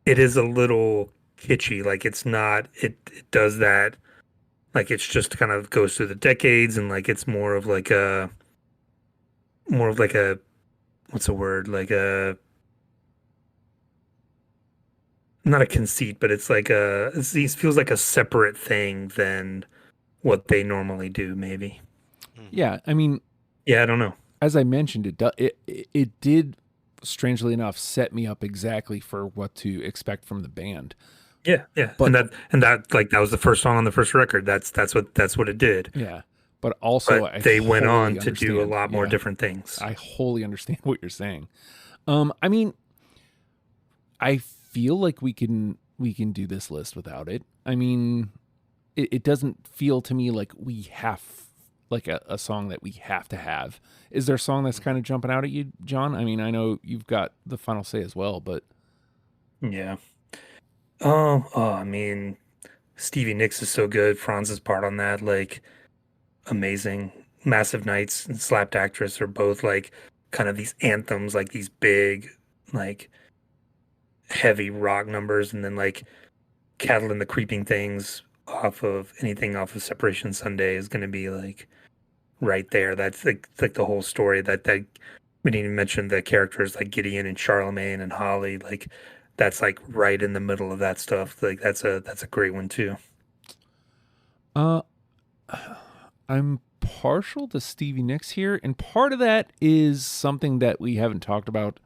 S6: it is a little kitschy. Like it's not, it does that, like it's just kind of goes through the decades, and like it's more of like a what's the word, like a, not a conceit, but it's like it feels like a separate thing than what they normally do, maybe.
S5: Yeah, I mean...
S6: Yeah, I don't know.
S5: As I mentioned, it did, strangely enough, set me up exactly for what to expect from the band.
S6: Yeah. But, and that like that was the first song on the first record. That's what it did.
S5: Yeah. But also
S6: they went on to do a lot more different things.
S5: I wholly understand what you're saying. I mean, I feel like we can do this list without it. I mean, it doesn't feel to me like we have like a song that we have to have. Is there a song that's kind of jumping out at you, John? I mean, I know you've got the final say as well, but
S6: yeah. I mean, Stevie Nicks is so good. Franz's part on that, like, amazing. Massive Nights and Slapped Actress are both like kind of these anthems, like these big, like heavy rock numbers, and then like Cattle and the Creeping Things off of Separation Sunday is going to be like right there. That's like the whole story that we didn't even mention the characters like Gideon and Charlemagne and Holly. Like that's like right in the middle of that stuff. Like that's a great one too.
S5: I'm partial to Stevie Nicks here, and part of that is something that we haven't talked about,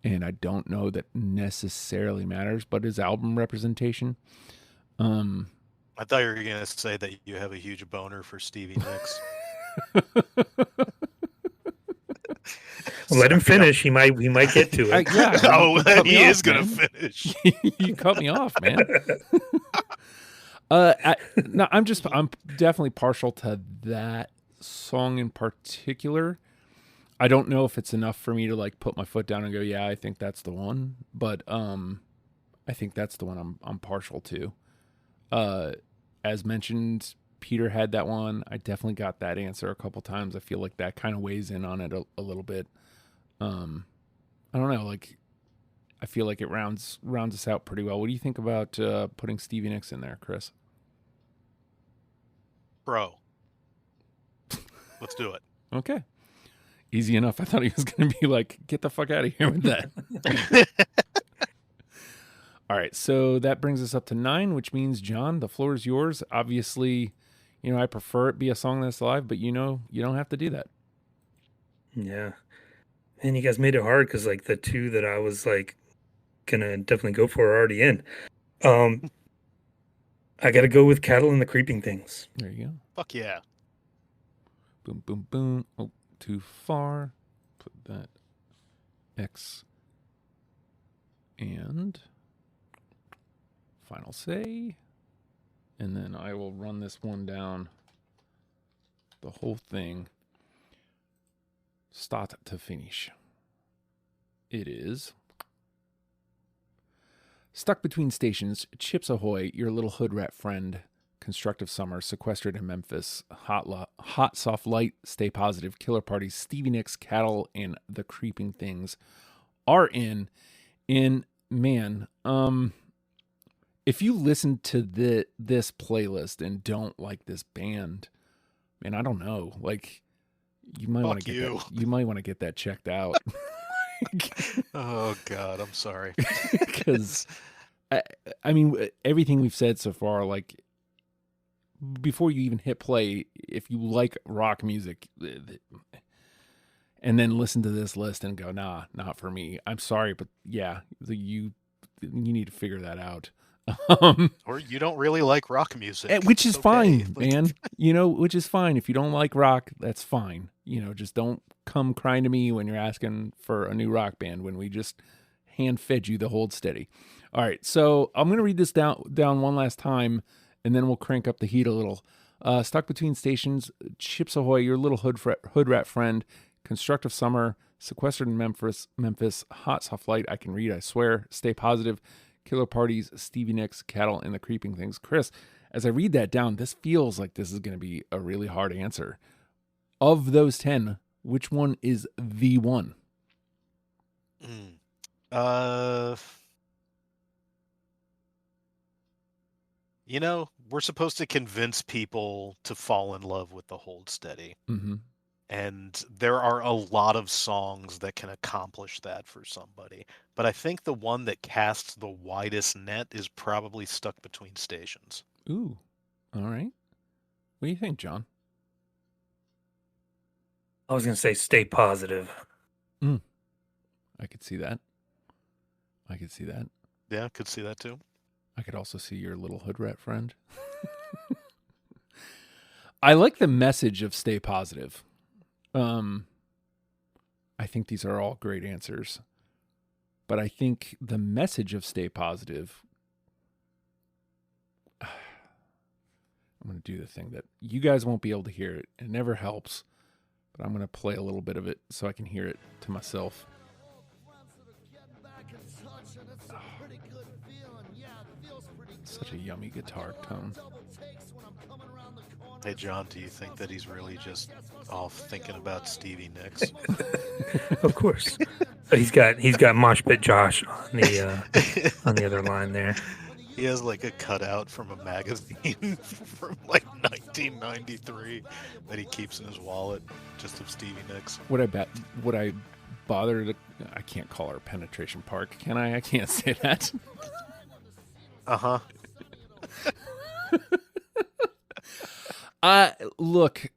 S5: and I don't know that necessarily matters, but his album representation.
S7: I thought you were going to say that you have a huge boner for Stevie Nicks.
S6: Let him finish. He might get to it.
S7: He is going to finish.
S5: You cut me off, man. I'm definitely partial to that song in particular. I don't know if it's enough for me to like put my foot down and go, yeah, I think that's the one. But I think that's the one I'm partial to. As mentioned, Peter had that one. I definitely got that answer a couple times. I feel like that kind of weighs in on it a little bit. I don't know, like I feel like it rounds us out pretty well. What do you think about putting Stevie Nicks in there, Chris?
S7: Bro. Let's do it.
S5: Okay. Easy enough. I thought he was going to be like, get the fuck out of here with that. All right. So that brings us up to 9, which means, John, the floor is yours. Obviously, I prefer it be a song that's live, but you don't have to do that.
S6: Yeah. And you guys made it hard because like the two that I was like going to definitely go for are already in. I got to go with Cattle and the Creeping Things.
S5: There you go.
S7: Fuck yeah.
S5: Boom, boom, boom. Oh, too far. Put that X and final say. And then I will run this one down. The whole thing. Start to finish. It is Stuck Between Stations, Chips Ahoy, Your Little Hood Rat Friend, Constructive Summer, Sequestered in Memphis, Hot Soft Light, Stay Positive, Killer Parties, Stevie Nicks, Cattle, and The Creeping Things are in. And man, if you listen to this playlist and don't like this band, man, I don't know. Like, you might want to get that. You might want to get that checked out.
S7: Oh God, I'm sorry.
S5: Because I mean, everything we've said so far, like before you even hit play, if you like rock music, and then listen to this list and go, nah, not for me. I'm sorry, but yeah, you need to figure that out.
S7: Or you don't really like rock music,
S5: which is fine, man. Which is fine. If you don't like rock, that's fine. Just don't come crying to me when you're asking for a new rock band when we just hand fed you the Hold Steady. All right, so I'm gonna read this down one last time, and then we'll crank up the heat a little. Stuck Between Stations, Chips Ahoy, Your Little Hood Rat Friend, Constructive Summer, Sequestered in Memphis, Hot Soft Light, I Can Read, I Swear, Stay Positive, Killer Parties, Stevie Nicks, Cattle, and The Creeping Things. Chris, as I read that down, this feels like this is going to be a really hard answer. Of those 10, which one is the one?
S7: We're supposed to convince people to fall in love with the Hold Steady.
S5: Mm-hmm.
S7: And there are a lot of songs that can accomplish that for somebody. But I think the one that casts the widest net is probably Stuck Between Stations.
S5: Ooh. All right. What do you think, John?
S6: I was going to say Stay Positive.
S5: I could see that.
S7: Yeah, I could see that too.
S5: I could also see Your Little Hood Rat Friend. I like the message of Stay Positive. I think these are all great answers, but I think the message of Stay Positive, I'm going to do the thing that you guys won't be able to hear it. It never helps, but I'm going to play a little bit of it so I can hear it to myself. Such a yummy guitar tone.
S7: Hey, John, do you think that he's really just off thinking about Stevie Nicks?
S6: Of course. He's got Mosh Pit Josh on the other line there.
S7: He has like a cutout from a magazine from like 1993 that he keeps in his wallet, just of Stevie Nicks.
S5: Would I bother to? I can't call her Penetration Park, can I? I can't say that.
S7: Uh-huh.
S5: Look,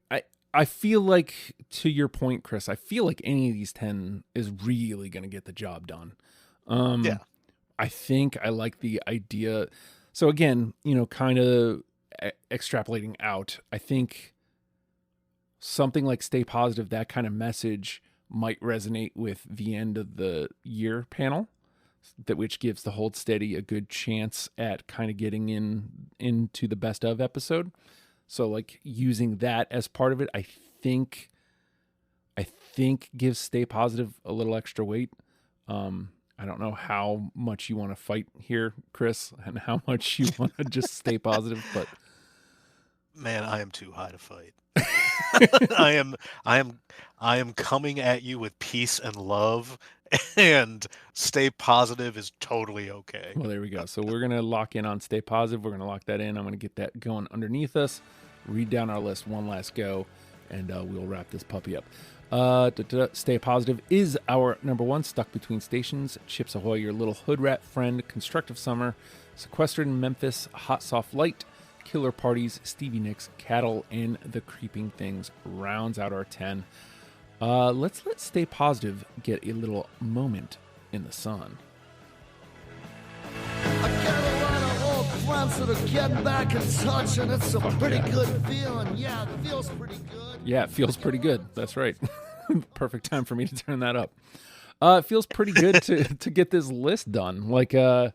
S5: I feel like, to your point, Chris, I feel like any of these 10 is really going to get the job done.
S7: Yeah.
S5: I think I like the idea. So again, kind of extrapolating out, I think something like Stay Positive, that kind of message might resonate with the end of the year panel, which gives the Hold Steady a good chance at kind of getting into the best of episode. So like using that as part of it, I think gives Stay Positive a little extra weight. I don't know how much you want to fight here, Chris, and how much you want to just stay positive, but
S7: man, I am too high to fight. I am coming at you with peace and love, and Stay Positive is totally okay.
S5: Well, there we go. So we're going to lock in on Stay Positive. We're going to lock that in. I'm going to get that going underneath us, read down our list one last go, and we'll wrap this puppy up. Stay Positive is our number one. Stuck Between Stations, Chips Ahoy, Your Little Hood Rat Friend, Constructive Summer, Sequestered in Memphis, Hot Soft Light, Killer Parties, Stevie Nicks, Cattle, and The Creeping Things rounds out our 10. Let's let Stay Positive get a little moment in the sun.
S12: I got a lot of old friends that are getting back in touch, and it's a pretty good feeling. Yeah, it feels pretty good.
S5: Yeah, it feels pretty good. That's right. Perfect time for me to turn that up. It feels pretty good to get this list done. Like, I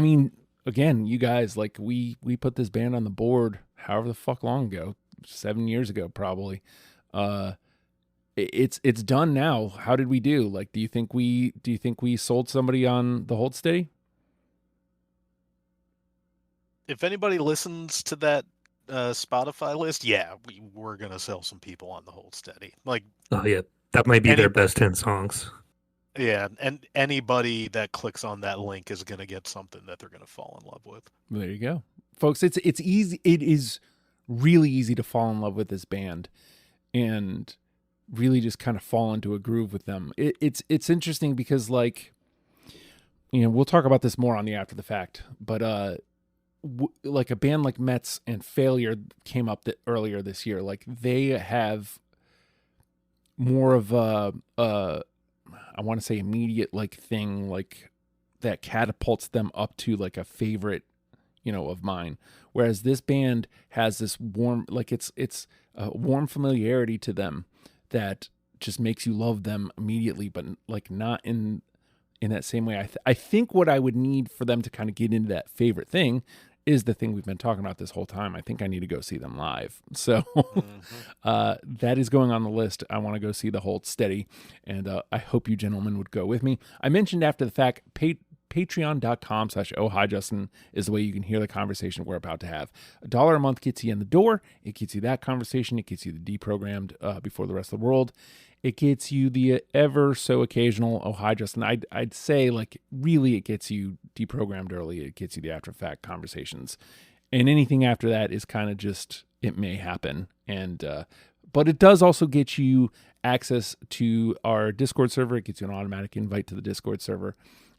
S5: mean, again, you guys, like we put this band on the board however the fuck long ago, 7 years ago, probably. It's done now. How did we do? Like, do you think we sold somebody on the Hold Steady?
S7: If anybody listens to that Spotify list, yeah, we're gonna sell some people on the Hold Steady. Like,
S6: oh yeah, that might be their best 10 songs.
S7: Yeah, and anybody that clicks on that link is gonna get something that they're gonna fall in love with.
S5: There you go, folks. It's easy. It is really easy to fall in love with this band, and really just kind of fall into a groove with them. It's interesting because, like, we'll talk about this more on the After the Fact, but like a band like Mets and Failure came up earlier this year. Like, they have more of a I want to say immediate like thing like that catapults them up to like a favorite, of mine. Whereas this band has this warm, like it's a warm familiarity to them that just makes you love them immediately, but like not in that same way. I think what I would need for them to kind of get into that favorite thing is the thing we've been talking about this whole time. I think I need to go see them live. So that is going on the list. I want to go see the Hold Steady, and I hope you gentlemen would go with me. I mentioned After the Fact, patreon.com/ohhijustin is the way you can hear the conversation we're about to have. $1 a month gets you in the door. It gets you that conversation. It gets you the deprogrammed before the rest of the world. It gets you the ever so occasional "Oh hi Justin." I'd say, like, really it gets you deprogrammed early. It gets you the After Fact conversations, and anything after that is kind of just, it may happen. And but it does also get you access to our Discord server. It gets you an automatic invite to the Discord server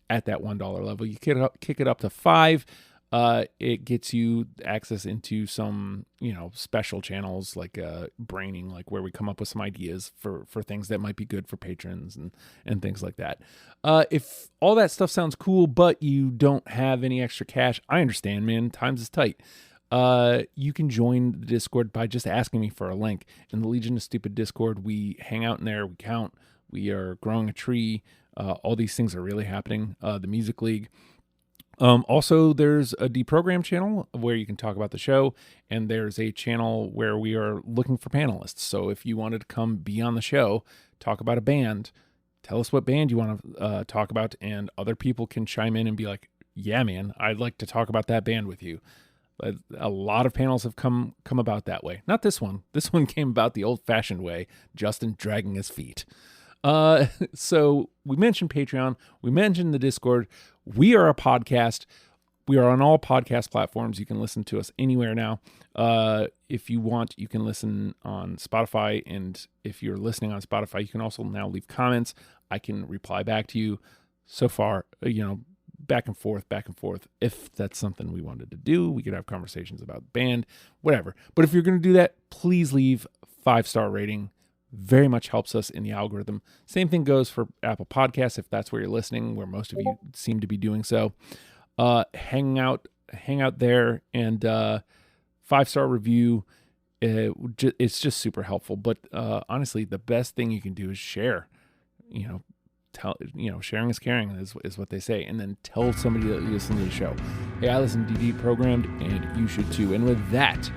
S5: at that $1 level. You kick it up to $5. It gets you access into some, special channels like braining, like where we come up with some ideas for things that might be good for patrons and things like that. If all that stuff sounds cool, but you don't have any extra cash, I understand, man. Times is tight. You can join the Discord by just asking me for a link. In the Legion of Stupid Discord, we hang out in there, we count, we are growing a tree. All these things are really happening. The Music League. Also, there's a deprogram channel where you can talk about the show, and there's a channel where we are looking for panelists. So if you wanted to come be on the show, talk about a band, tell us what band you want to talk about, and other people can chime in and be like, yeah, man, I'd like to talk about that band with you. A lot of panels have come about that way. Not this one. This one came about the old-fashioned way, Justin dragging his feet. So we mentioned Patreon. We mentioned the Discord. We are a podcast. We are on all podcast platforms. You can listen to us anywhere now. If you want, you can listen on Spotify. And if you're listening on Spotify, you can also now leave comments. I can reply back to you. So far, back and forth. If that's something we wanted to do, we could have conversations about the band, whatever. But if you're going to do that, please leave 5-star rating. Very much helps us in the algorithm. Same thing goes for Apple Podcasts, if that's where you're listening, where most of you seem to be doing so. Hang out there, and 5-star review. It's just super helpful. But honestly, the best thing you can do is share. Sharing is caring is what they say. And then tell somebody that you listen to the show. Hey, I listen to DD Programmed, and you should too. And with that,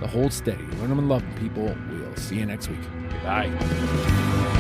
S5: the hold steady, learn them and love them, people. We'll see you next week. Bye.